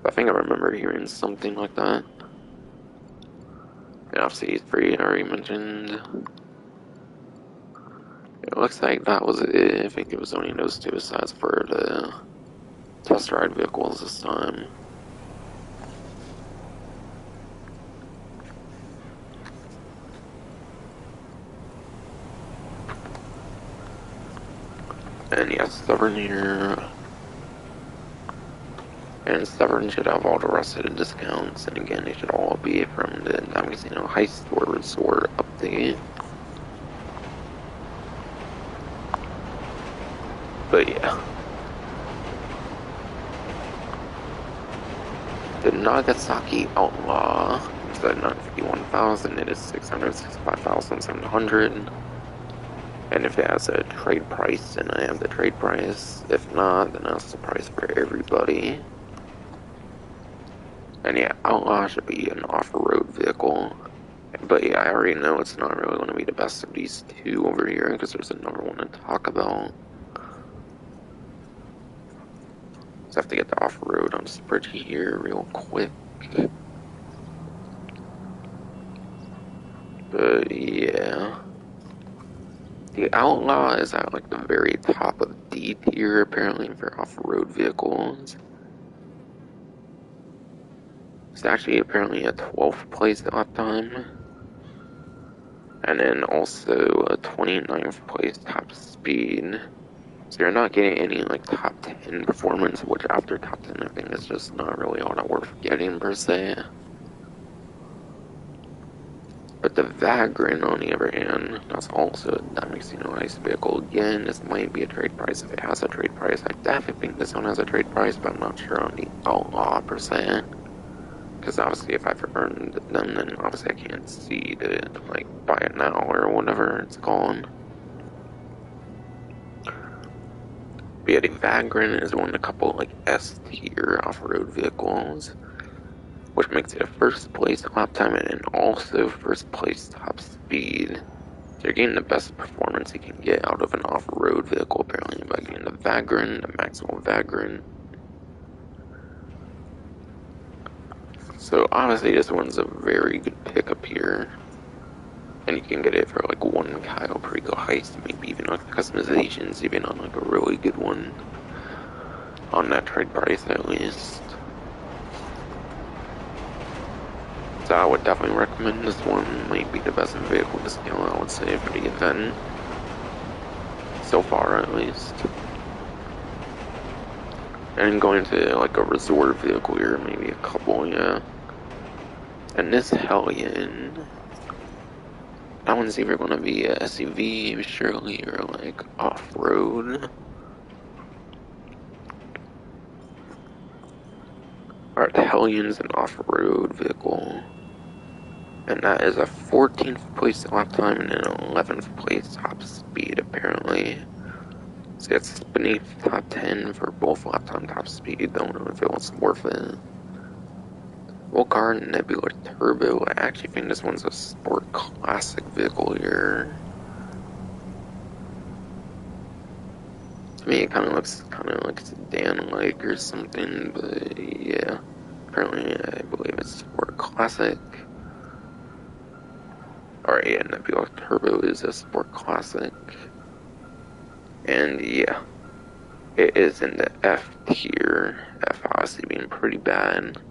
But I think I remember hearing something like that. And obviously he's free, I already mentioned. It looks like that was it. I think it was only those two sides for the test ride vehicles this time. And yes, Stubborn here. And Stubborn should have all the rest of the discounts. And again, they should all be from the Casino Heist or Resort update. But yeah. The Nagasaki Outlaw, instead of 951,000, it is 665,700. And if it has a trade price, then I have the trade price. If not, then that's the price for everybody. And yeah, Outlaw should be an off-road vehicle. But yeah, I already know it's not really going to be the best of these two over here, because there's another one to talk about. So I have to get the off-road on spreadsheet here real quick. But yeah. The Outlaw is at like the very top of D tier apparently for off-road vehicles. It's actually apparently a 12th place lap time. And then also a 29th place top speed. So you're not getting any like top 10 performance, which after top 10 I think is just not really all that worth getting per se. But the Vagrant, on the other hand, that's also a Heist vehicle. Again, this might be a trade price if it has a trade price. I definitely think this one has a trade price, but I'm not sure on the Outlaw per se. Because obviously if I've earned them, then obviously I can't see to like buy it now or whatever it's called. But yeah, the Vagrant is one of a couple like S tier off-road vehicles, which makes it a first place lap time and also first place top speed. So you're getting the best performance you can get out of an off-road vehicle apparently by getting the Vagrant, the Maximum Vagrant. So honestly, this one's a very good pickup here. And you can get it for like one Kyle Perico Heist, maybe even like customizations, even on like a really good one. On that trade price at least. So I would definitely recommend this one. Might be the best vehicle discount I would say for the event. So far at least. And going to like a resort vehicle here, maybe a couple, yeah. And this Hellion, that one's either going to be a SUV, surely, or like off-road. Alright, the Hellion's an off-road vehicle. And that is a 14th place lap time and an 11th place top speed, apparently. So it's beneath top 10 for both lap time top speed. Don't know if it was worth it. Volcar Nebula Turbo. I actually think this one's a sport classic vehicle here. To me, it kind of looks like a sedan-like or something, but yeah. Apparently, I believe it's sport classic. Alright, yeah, Nebula Turbo is a sport classic. And yeah, it is in the F tier. F obviously being pretty bad.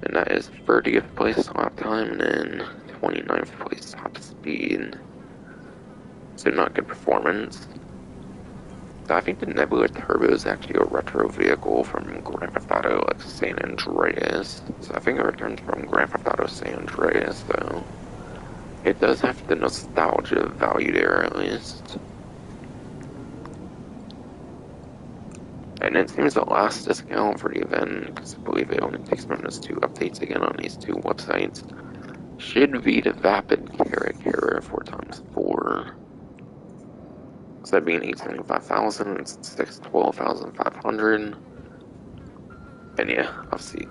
And that is 30th place lap time and then 29th place top speed. So not good performance. So I think the Nebula Turbo is actually a retro vehicle from Grand Theft Auto like San Andreas. So I think it returns from Grand Theft Auto San Andreas, so it does have the nostalgia value there at least. And it seems the last discount for the event, because I believe it only takes from those two updates again on these two websites, should be the Vapid Carrot 4x4. So that being 875,000, it's 612,500. And yeah, obviously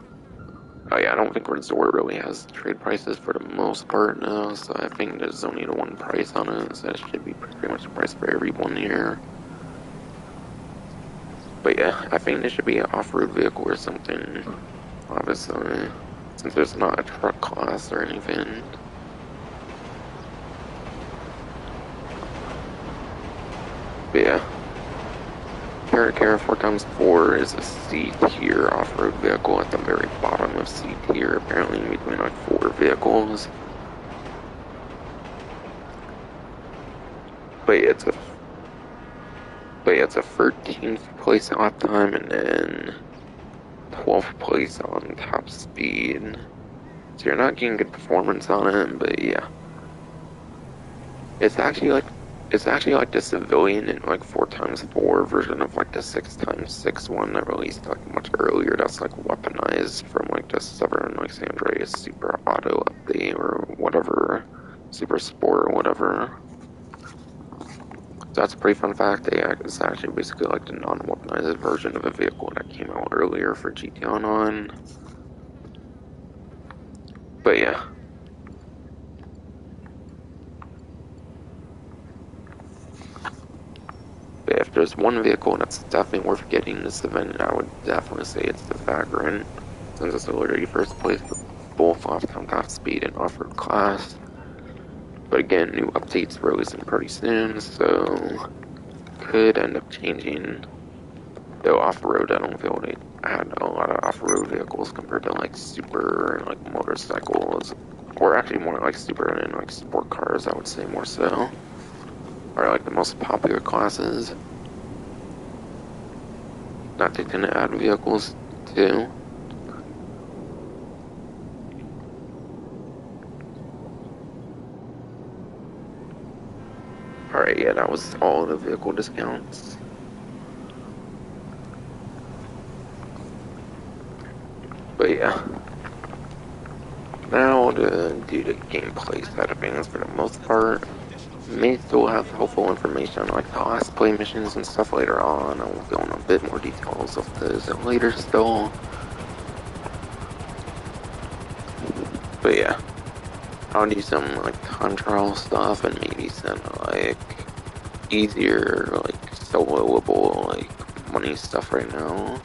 Oh yeah, I don't think Resort really has trade prices for the most part now, so I think there's only the one price on it, so it should be pretty much the price for everyone here. But yeah, I think there should be an off-road vehicle or something, obviously, since there's not a truck class or anything. But yeah, Caracara 4x4 is a C tier off-road vehicle at the very bottom of C tier, apparently in between like 4 vehicles. But yeah, it's a 13th place lap time and then 12th place on top speed. So you're not getting good performance on it, but yeah. It's actually like the civilian and like 4x4 version of like the 6x6 one that released like much earlier. That's like weaponized from like the Southern like San Andreas Super Auto update or whatever, Super Sport or whatever. So that's a pretty fun fact. It's actually basically like the non-weaponized version of a vehicle that came out earlier for GT Online. But yeah. But if there's one vehicle that's definitely worth getting this event, I would definitely say it's the Vagrant, since it's already first place for both off-town top speed and off-road class. But again, new updates releasing pretty soon, so could end up changing. Though off-road, I don't feel like I had a lot of off-road vehicles compared to like super like motorcycles, or actually more like super and like sport cars, I would say more so, are like the most popular classes. Not they tend to add vehicles too. Alright, yeah, that was all the vehicle discounts. But yeah. Now to do the gameplay side of things for the most part. May still have helpful information on like the last play missions and stuff later on. I will go into a bit more details of those later still. But yeah. I'll do some like time trial stuff and maybe some like easier like soloable like money stuff right now.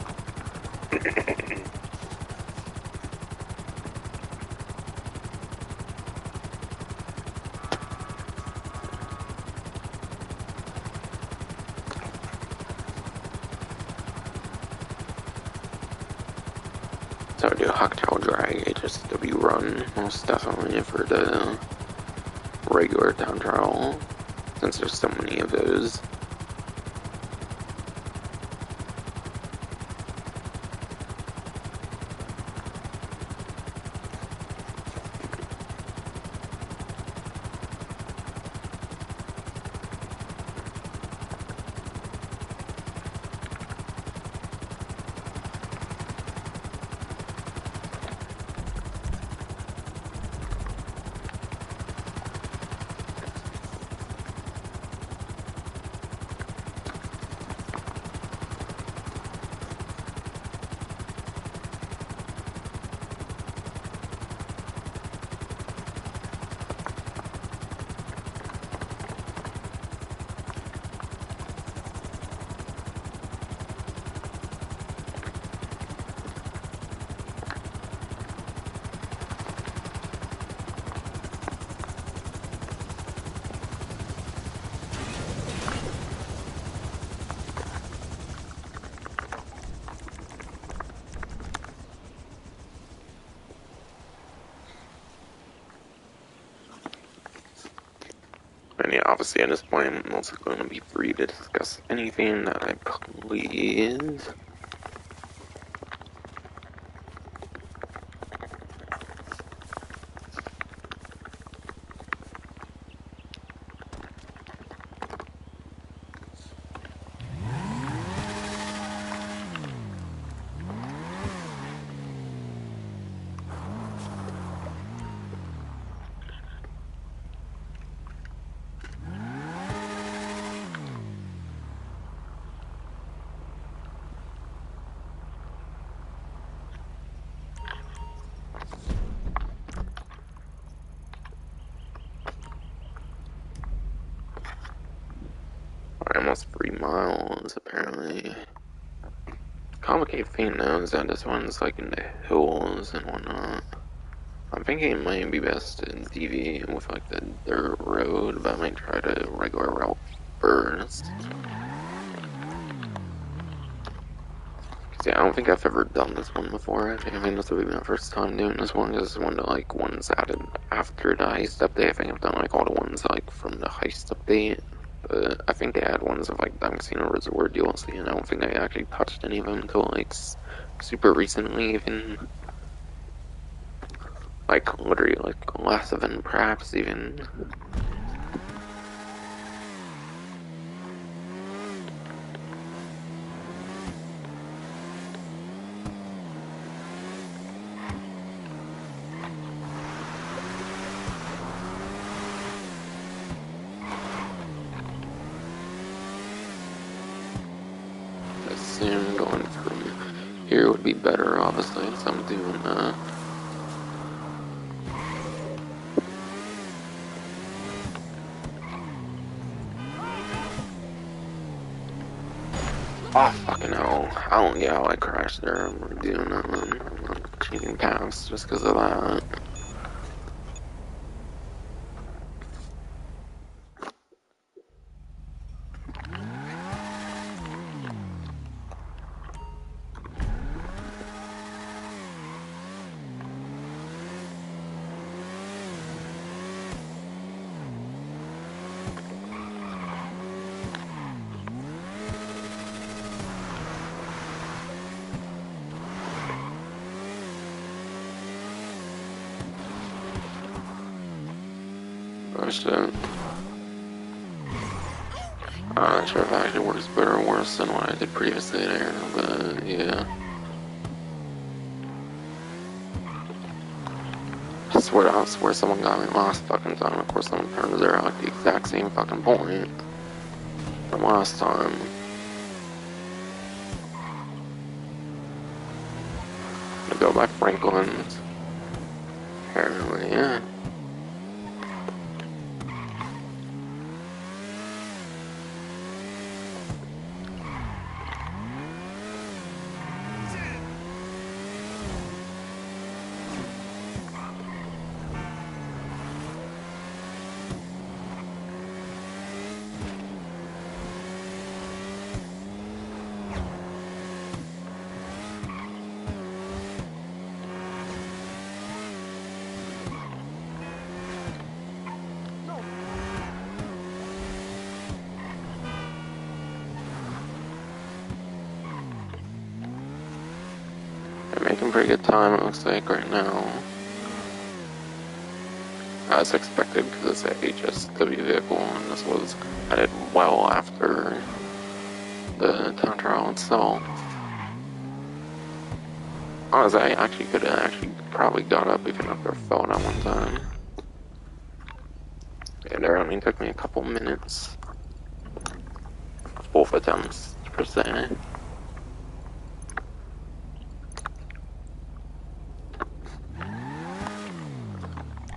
So I do Cocktail Drag HSW run most definitely for the regular time trial, since there's so many of those. And yeah, obviously at this point I'm also going to be free to discuss anything that I please. plus 3 miles, apparently. Complicated thing now is that this one's like in the hills and whatnot. I'm thinking it might be best to deviate with like the dirt road, but I might try the regular route first. Cause yeah, I don't think I've ever done this one before. I think this will be my first time doing this one, because it's one of like ones added after the Heist update. I think I've done like all the ones like from the Heist update. But I think they had ones of like the Casino Resort DLC, and I don't think I actually touched any of them until like super recently, even. Like, literally, like, less event, perhaps, even. I assume going from here would be better, obviously, so I'm doing that. Oh, fucking hell. I don't get how I crashed there. I'm doing that, man. I'm not changing paths just because of that. Oh, shit. I'm not sure if it actually works better or worse than what I did previously there, but yeah. I swear someone got me last fucking time. Of course, someone turned there at like the exact same fucking point from last time. To go by Franklin's. Apparently, yeah. They're making pretty good time, it looks like, right now. As expected, because it's a HSW vehicle, and this was added well after the time trial itself. Honestly, I actually could have probably got up even after I fell that one time. And it only took me a couple minutes. Both attempts, per se.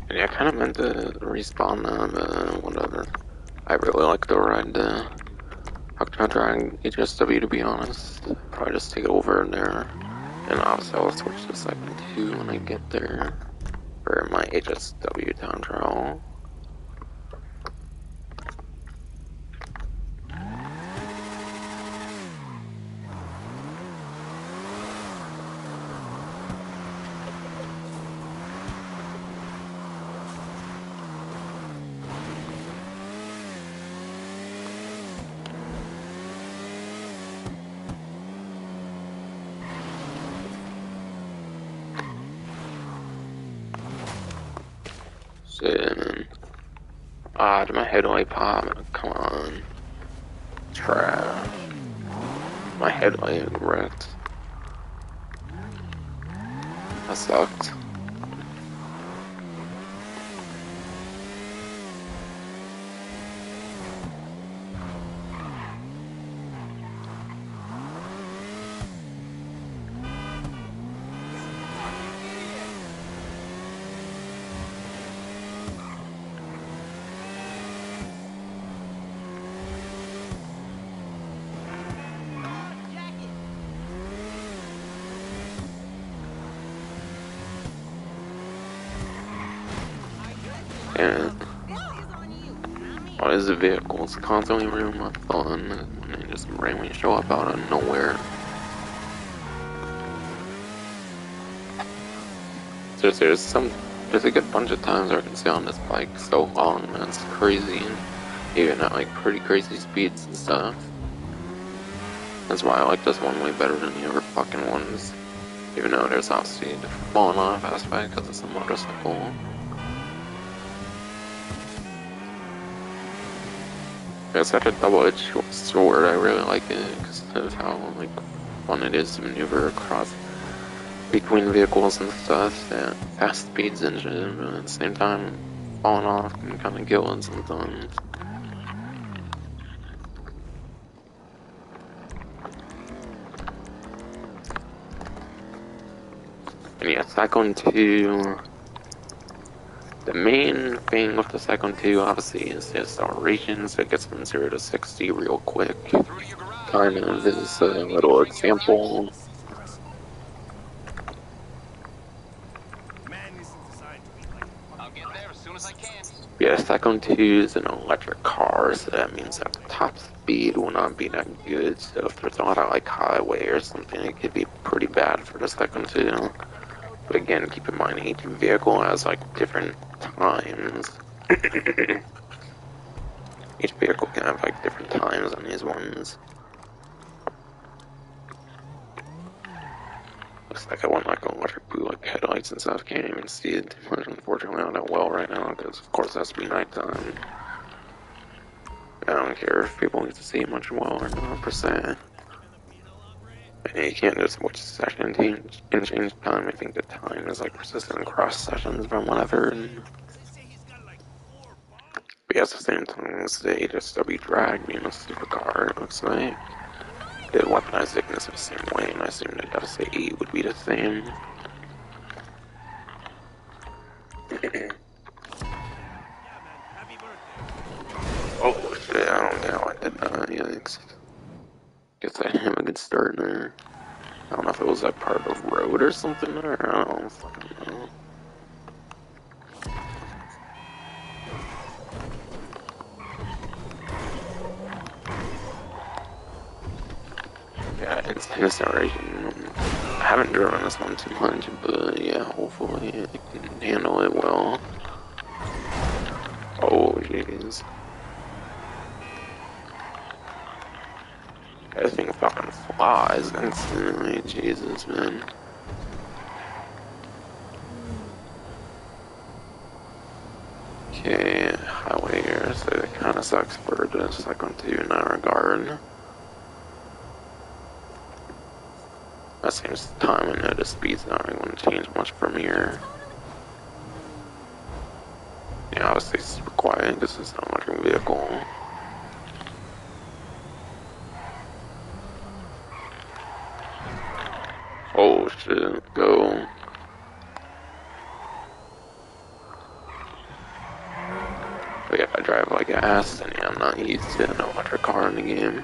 And yeah, I kind of meant to respawn now, but whatever. I really like the ride to Octodrag HSW, to be honest. Probably just take it over there. And obviously I'll switch to segment 2 when I get there for my HSW time trial. Shit, man. Ah, did my headlight pop? Come on. Trash. My headlight wrecked. That sucked. And all these vehicles constantly ruin my fun when they just randomly show up out of nowhere. There's a good bunch of times where I can stay on this bike so long, man, it's crazy, and even at like pretty crazy speeds and stuff. That's why I like this one way better than the other fucking ones, even though there's obviously the falling off aspect because it's a motorcycle. It's such a double-edged sword. I really like it because of how like fun it is to maneuver across between vehicles and stuff at fast speeds and shit, but at the same time, falling off can kind of kill it sometimes. And yeah, Cyclone 2. The main thing with the Cyclone 2, obviously, is the acceleration, so it gets from 0 to 60 real quick. Kind of is a little example. Yeah, Cyclone 2 is an electric car, so that means that the top speed will not be that good. So if there's a lot of like highway or something, it could be pretty bad for the Cyclone 2. But again, keep in mind each vehicle has like different times. Each vehicle can have like different times on these ones. Looks like I want like electric blue like headlights and stuff. Can't even see it too much, unfortunately, on that well right now, because of course it has to be nighttime. I don't care if people get to see much well or not, per se. And you can't just switch session and change time. I think the time is like persistent across sessions from what I've heard. But yeah, at the same time, it's the HSW drag being a supercar, it looks like. The weaponized thickness is the same way, and I assume the Devastator 8 would be the same. Oh shit, I don't know, I did not, yikes. Guess I didn't have a good start there. I don't know if it was like part of the road or something, or I don't fucking know. Yeah, it's incineration. I haven't driven this one too much, but yeah, hopefully it can handle it well. Oh, jeez. That thing fucking flies instantly, Jesus, man. Okay, highway here, so it kinda sucks for the Cyclone 2 in that regard. That seems the time I know the speed's not really going to change much from here. Yeah, obviously it's super quiet because it's not like a vehicle. Oh shit, go. But yeah, if I drive like ass, then yeah, I'm not used to an electric car in the game.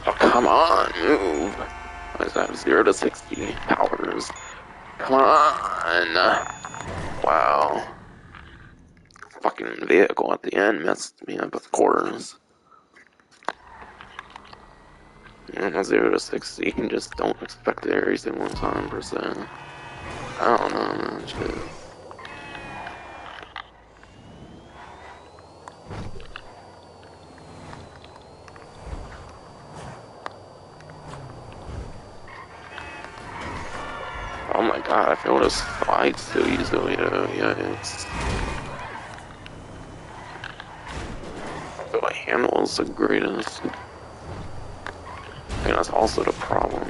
Oh, come on, move. Why does that have 0 to 60 powers? Come on. Wow. Fucking vehicle at the end messed me up, of course. 0 to 60, you just don't expect it every single time, per se. I don't know, man, shit. Oh my god, I feel this slide so easily, though, yikes. I feel like handle's the greatest. I think that's also the problem.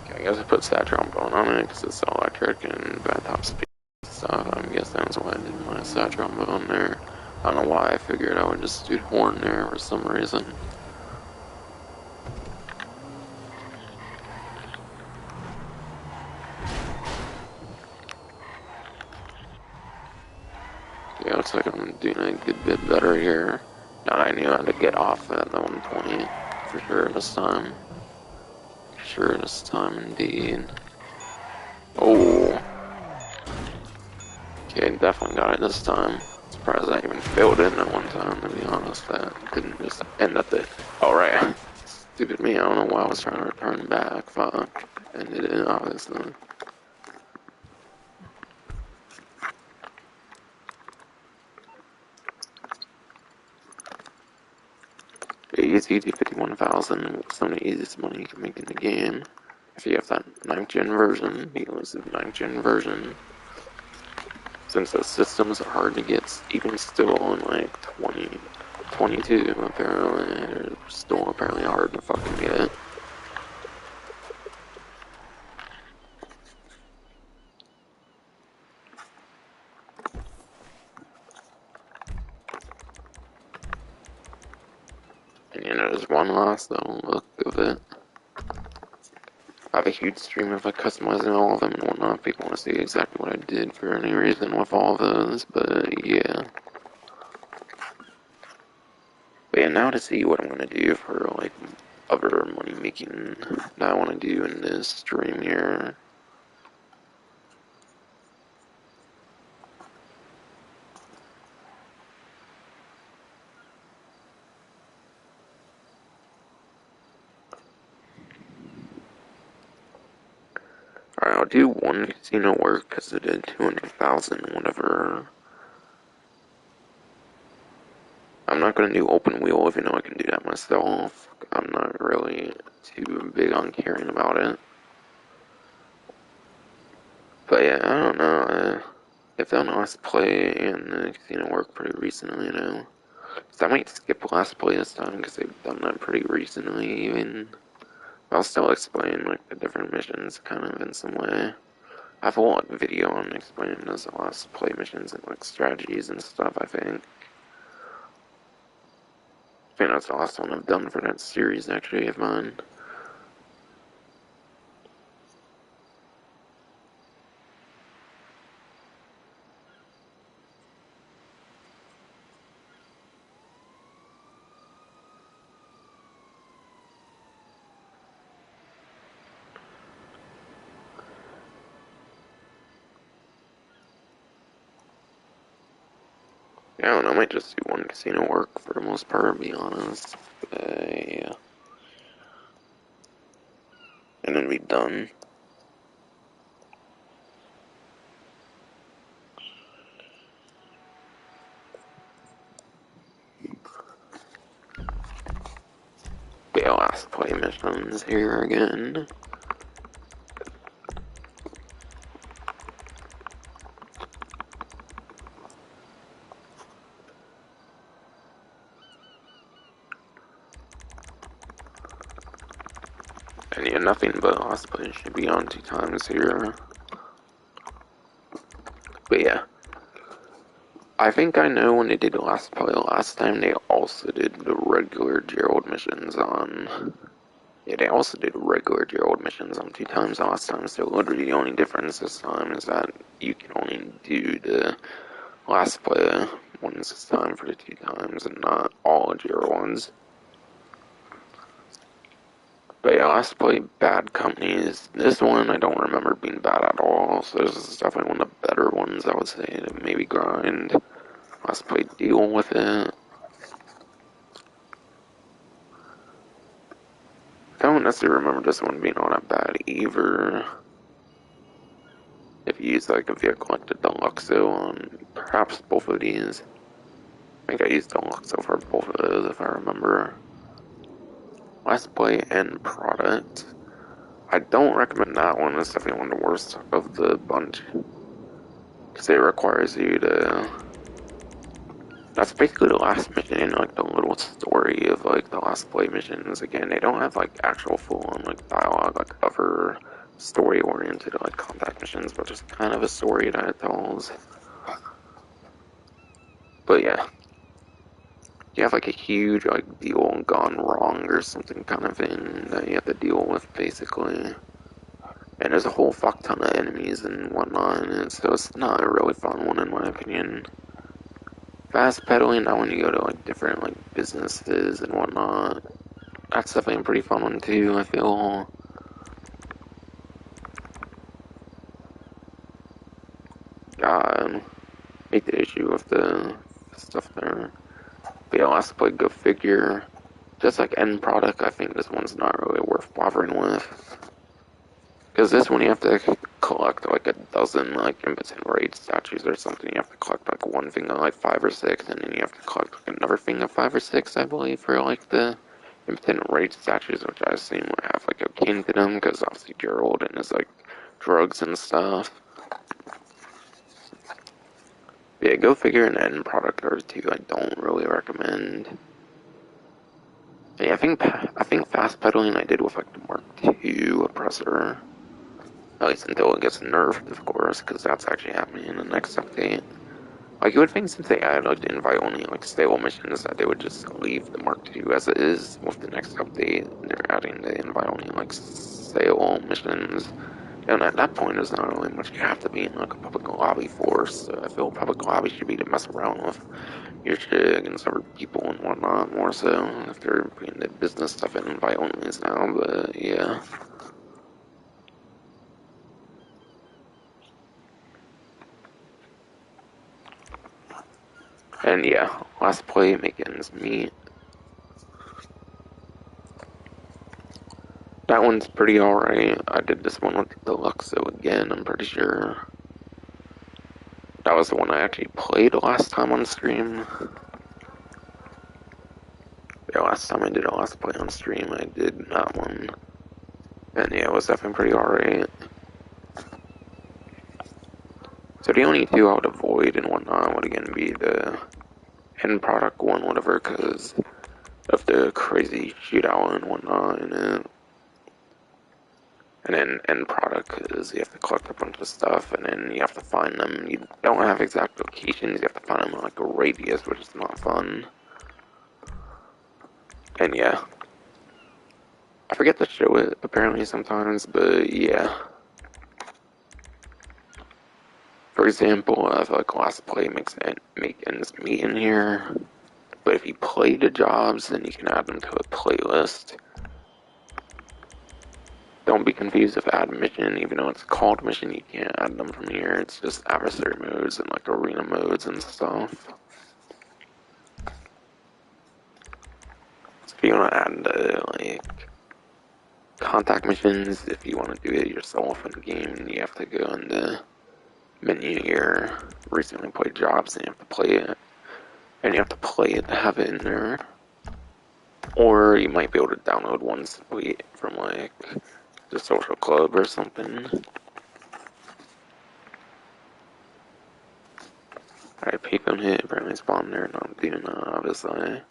Okay, I guess I put stat trombone on it because it's electric and bad top speed stuff. I'm guessing that's why I did my stat trombone there. I don't know why I figured I would just do horn there for some reason. Yeah, looks like I'm doing a good bit better here. Now I knew how to get off at the one point. For sure this time. For sure this time indeed. Oh. Okay, definitely got it this time. Surprised I even failed it at one time, to be honest. That didn't just end at the... Alright. Stupid me, I don't know why I was trying to return back. Fuck. Ended it, obviously. Easy to 51,000. Some of the easiest money you can make in the game. If you have that 9th gen version, the elusive 9th gen version. Since those systems are hard to get, even still in like 2022, apparently, they're still apparently hard to fucking get. And you know, there's one last little look of it. I have a huge stream of like customizing all of them and whatnot. People want to see exactly what I did for any reason with all of those, but yeah. But yeah, now to see what I'm gonna do for like other money making that I want to do in this stream here. Alright, I'll do one casino work because it did 200,000, whatever. I'm not gonna do open wheel even though I can do that myself. I'm not really too big on caring about it. But yeah, I don't know. If that last play and the casino work pretty recently, you know. So I might skip last play this time because they've done that pretty recently even. I'll still explain like the different missions kind of in some way. I have a lot of video on explaining those last play missions and like strategies and stuff, I think. I think that's the last one I've done for that series actually of mine. Yeah, I don't know, I might just do one casino work for the most part, to be honest. Yeah. And then be done. But yeah, last play missions here again. And yeah, nothing but last play should be on 2 times here. But yeah. I think I know when they did the last play last time, they also did the regular Gerald missions on... Yeah, they also did regular Gerald missions on 2 times last time, so literally the only difference this time is that you can only do the last play ones this time for the 2 times and not all Gerald ones. But yeah, last play bad companies. This one I don't remember being bad at all, so this is definitely one of the better ones I would say to maybe grind. Last play deal with it. I don't necessarily remember this one being all that bad either. If you use like a vehicle like the Deluxo on perhaps both of these. I think I used Deluxo for both of those if I remember. Last play end product. I don't recommend that one. It's definitely one of the worst of the bunch. Because it requires you to... That's basically the last mission in like the little story of like the last play missions. Again, they don't have like actual full on like dialogue like other story oriented like combat missions, but just kind of a story that it tells. But yeah. You have like a huge like deal gone wrong or something kind of thing that you have to deal with basically. And there's a whole fuck ton of enemies and whatnot in it, so it's not a really fun one in my opinion. fast pedaling, now when you go to like different like businesses and whatnot, that's definitely a pretty fun one too, I feel. God, hate the issue with the stuff there. But yeah, last play, go figure. Just like end product, I think this one's not really worth bothering with. Because this one you have to collect like a dozen like impotent raid statues or something. You have to collect like one thing of like 5 or 6, and then you have to collect like another thing of 5 or 6, I believe, for like the impotent raid statues, which I assume would have like a king to them, because obviously Gerald and his like drugs and stuff. Yeah, go figure an end product or two. I don't really recommend. Yeah, I think fast pedaling I did with like the Mark II oppressor. At least until it gets nerfed, of course, because that's actually happening in the next update. Like, you would think since they added like the invite only like stable missions that they would just leave the Mark II as it is with the next update. They're adding the invite only like stable missions. And at that point, there's not really much you have to be in like a public lobby for. So I feel public lobby should be to mess around with your shit against other people and whatnot more so. If they're putting the business stuff in invite onlys now, but yeah. And yeah, last play, make ends meet. That one's pretty alright. I did this one with the Deluxo again, I'm pretty sure. That was the one I actually played last time on stream. Yeah, last time I did a last play on stream, I did that one. And yeah, it was definitely pretty alright. So the only two I would avoid and whatnot would again be the end product one, whatever, because of the crazy shootout and whatnot in it. And then end product, because you have to collect a bunch of stuff, and then you have to find them. You don't have exact locations, you have to find them in like a radius, which is not fun. And yeah, I forget to show it apparently sometimes, but yeah. For example, if like last play make ends meet in here, but if you play the jobs, then you can add them to a playlist. Don't be confused with add mission, even though it's called mission, you can't add them from here. It's just adversary modes and like arena modes and stuff. So if you want to add the like contact missions, if you want to do it yourself in the game, you have to go in the menu here, recently played jobs, and you have to play it. And you have to play it to have it in there. Or you might be able to download one simply from like the social club or something. Alright, peep on hit, apparently spawn there, not doing that, obviously.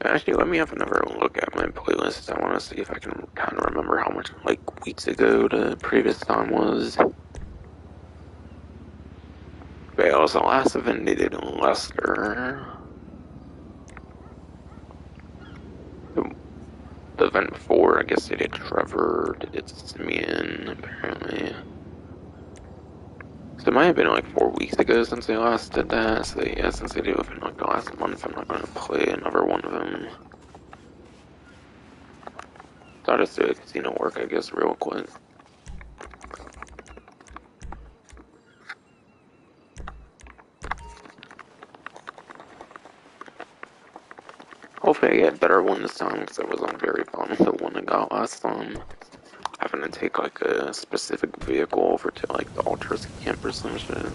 Actually, let me have another look at my playlist. I want to see if I can kind of remember how much, like, weeks ago the previous time was. But yeah, it was the last event they did in Leicester. The event before, I guess they did Trevor, they did Simeon, apparently. So it might have been like 4 weeks ago since they last did that. So yeah, since they did it within like the last month, I'm not going to play another one of them. So I'll just do a casino work, I guess, real quick. Hopefully I get a better one this time, because I was on very fond of the one I got last time. Having to take like a specific vehicle over to like the Ultras camp or some shit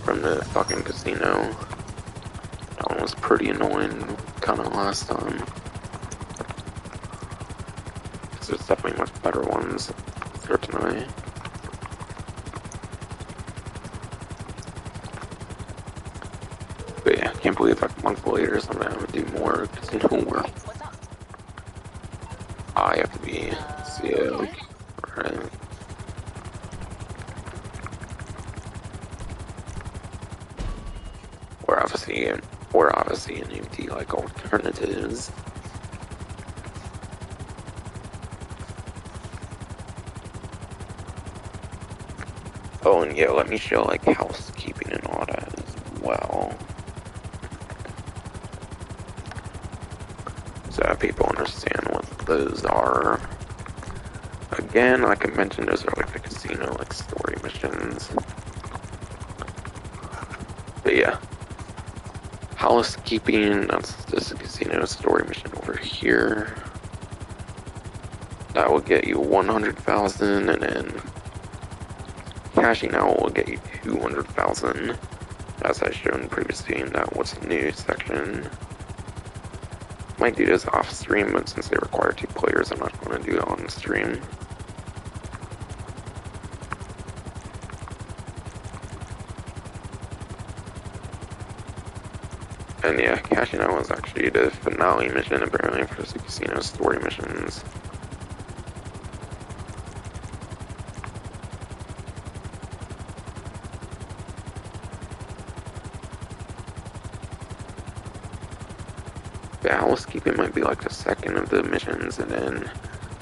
from the fucking casino. That one was pretty annoying, kinda last time. Because there's definitely much better ones for tonight. But yeah, I can't believe like a month later something I would do more casino work. I have to be CO. Right. We're obviously an empty like alternatives. Oh, and yeah, let me show like housekeeping and all that as well, so that people understand what those are. Again, like I mentioned, those are like the casino, like story missions. But yeah, housekeeping, that's just a casino story mission over here. That will get you 100,000, and then cashing out will get you 200,000, as I shown previously in that what's new section. Might do this off stream, but since they require 2 players, I'm not going to do it on stream. And yeah, cashing out was actually the finale mission apparently for the casino story missions. The housekeeping might be like the second of the missions, and then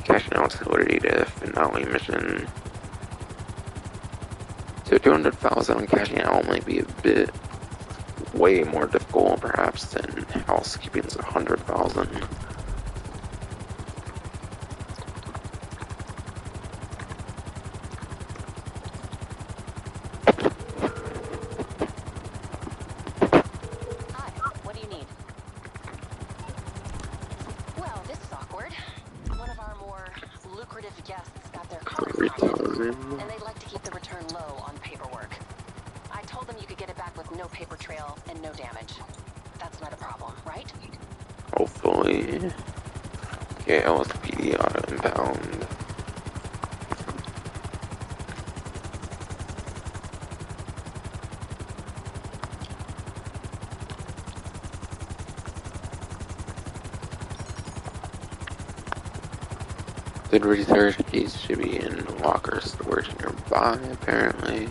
cashing out's already the finale mission. So 200,000 on cashing out might be a bit way more difficult perhaps than housekeeping's 100,000. Hi, what do you need? Well, this is awkward. One of our more lucrative guests got their car impounded, and they'd like to keep the return low on paperwork. I told them you could get it back with no paper trail and no damage. That's not a problem, right? Hopefully. Okay, LSPD auto impound. The research keys should be in locker storage nearby, apparently.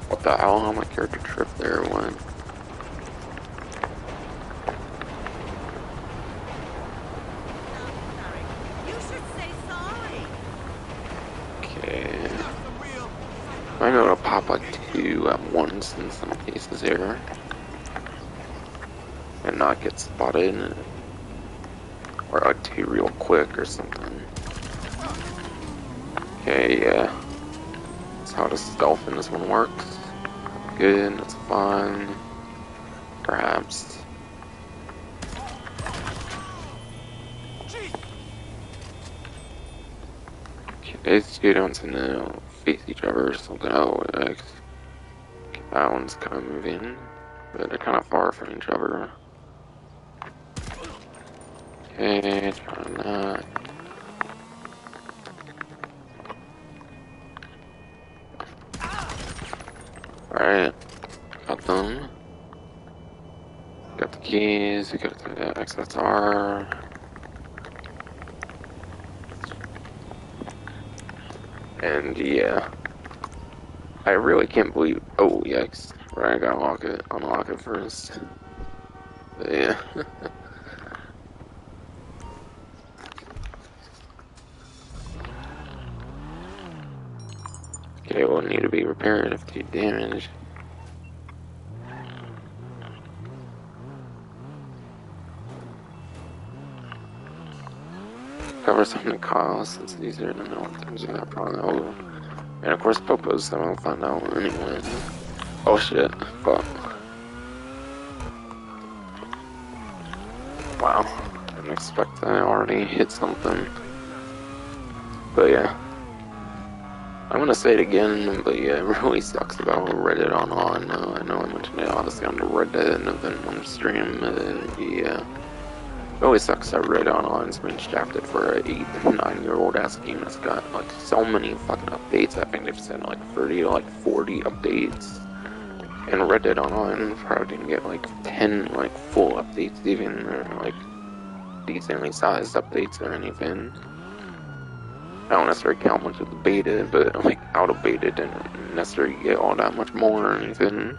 What the hell? How my character trip there went? You should say sorry. Okay. I'm gonna pop like 2 at once in some cases here. And not get spotted. Or like 2 real quick or something. Okay, yeah. That's how the stealth in this one works. Good, that's fun. Perhaps. Okay, these 2 don't seem to face each other or something. Oh, like, that one's kind of moving. But they're kind of far from each other. Okay, trying that. Alright, got them. Got the keys, we got the XSR. And yeah. I really can't believe. Oh, yikes. Right, I gotta unlock it first. But yeah. Okay, will need to be repaired if too damaged. Cover some of the costs, it's easier to know what things are probably know. And of course Popo's, so I'll find out anyway. Oh shit, fuck. Wow, didn't expect that. I already hit something. But yeah. I'm gonna say it again, but yeah, it really sucks about Reddit on. I know I mentioned it honestly on the Reddit and then on stream, yeah. It always sucks that Reddit Online's been shafted for an 8 to 9-year-old ass game that's got like so many fucking updates. I think they've said like 30 to like 40 updates. And Reddit Online probably didn't get like 10 like full updates even, or like decently sized updates or anything. I don't necessarily count much of the beta, but like out of beta didn't necessarily get all that much more or anything.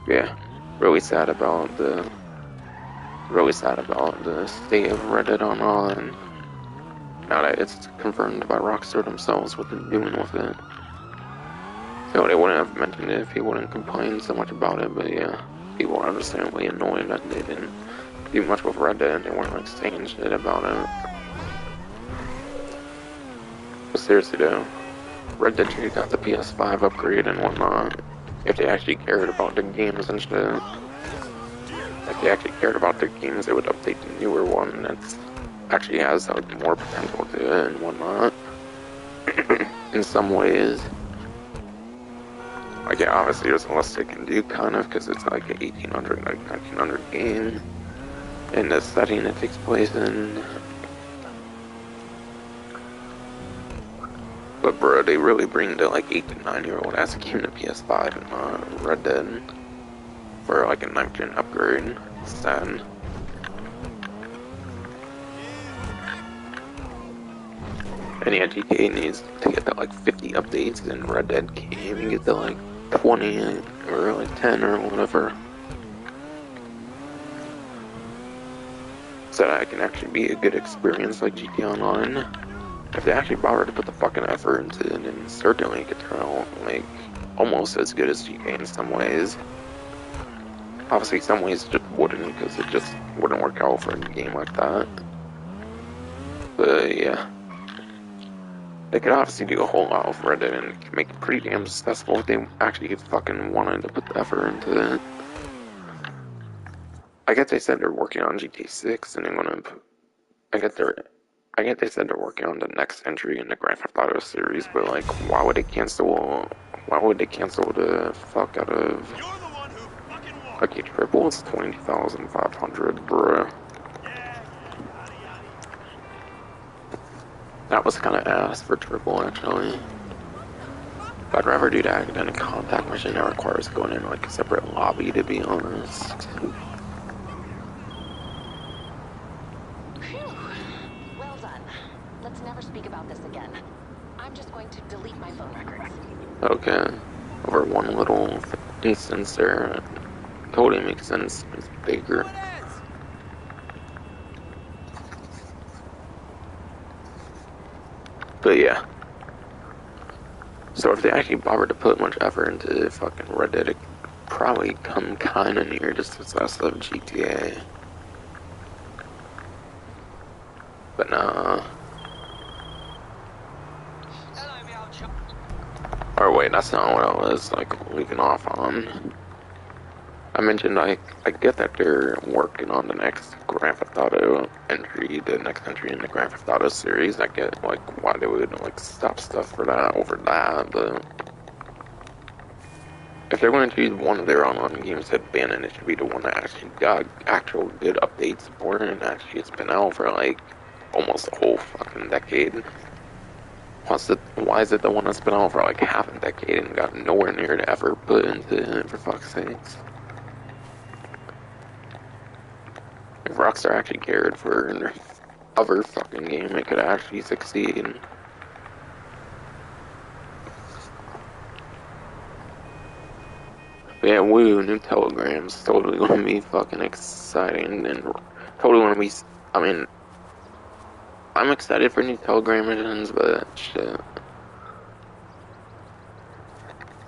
Yeah, really sad about the really sad about the state of Reddit online. Now that it's confirmed by Rockstar themselves what they're doing with it. So they wouldn't have mentioned it if he wouldn't complain so much about it, but yeah, people are understandably annoyed that they didn't do much with Reddit and they weren't like saying shit about it. But seriously though, Red Dead 2 got the PS5 upgrade and whatnot. If they actually cared about the games and shit. If they actually cared about their games, they would update the newer one that's actually has like more potential to it and whatnot. In some ways. Like, yeah, obviously there's less they can do, kind of, because it's like an 1800, like 1900 game. In the setting it takes place in. But bro, they really bring the like 8 to 9-year-old ass game to PS5 and Red Dead for like a 9th gen upgrade. It's sad. And yeah, GTA needs to get to like 50 updates, and Red Dead can't even get to like 20 or like 10 or whatever. So that it can actually be a good experience like GTA Online. If they actually bother to put the fucking effort into it, then certainly it could turn out like almost as good as GTA in some ways. Obviously, some ways it just wouldn't, because it just wouldn't work out for a game like that. But yeah. They could obviously do a whole lot of Reddit and make it pretty damn successful if they actually fucking wanted to put the effort into it. I guess they said they're working on GTA 6 and they're gonna. I guess they said they're working on the next entry in the Grand Theft Auto series, but like, why would they cancel? Why would they cancel the fuck out of? Okay, triple is 20,500, bruh. That was kind of ass for triple, actually. I'd rather do that than a contact mission that requires going in like a separate lobby, to be honest. Phew. Well done. Let's never speak about this again. I'm just going to delete my phone records. Okay. Over one little instance there. Totally makes sense. It's bigger. But yeah. So if they actually bothered to put much effort into fucking Red Dead, it probably come kinda near the success of GTA. But nah. Or wait, that's not what I was like leaving off on. I mentioned I get that they're working on the next Grand Theft Auto entry, the next entry in the Grand Theft Auto series. I get like why they would like stop stuff for that over that, but if they're going to use one of their online games to abandon, it should be the one that actually got actual good updates for it, and actually it's been out for like almost a whole fucking decade. Why is it the one that's been out for like half a decade and got nowhere near the effort put into it, for fuck's sakes? If Rockstar actually cared for their other fucking game, it could actually succeed. But yeah, woo, new telegrams. Totally gonna be fucking exciting and totally gonna be. I mean, I'm excited for new telegram missions, but shit.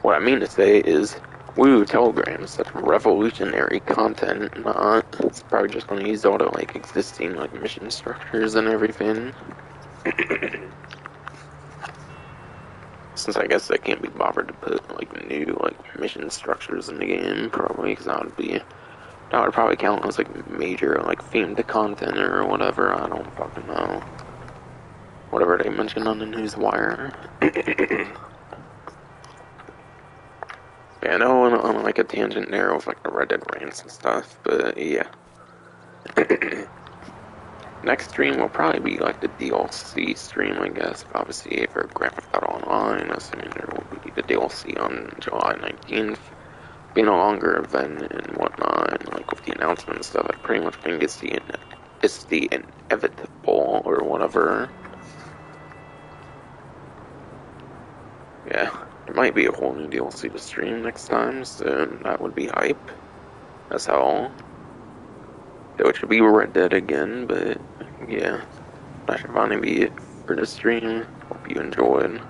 What I mean to say is, woo, telegrams, such revolutionary content, not. It's probably just gonna use all the like existing like mission structures and everything. Since I guess I can't be bothered to put like new like mission structures in the game, probably, because that would probably count as like major like themed content or whatever. I don't fucking know. Whatever they mentioned on the newswire. Yeah, I know on like a tangent there with like the Red Dead rants and stuff, but yeah. Next stream will probably be like the DLC stream, I guess. Obviously, for Grand Theft Auto Online, assuming there will be the DLC on July 19th. Be no longer event and whatnot, and like with the announcement and stuff, I pretty much think it's the inevitable or whatever. Yeah, there might be a whole new DLC to stream next time, so that would be hype as hell. So it should be Red Dead again, but yeah. That should finally be it for the stream. Hope you enjoyed.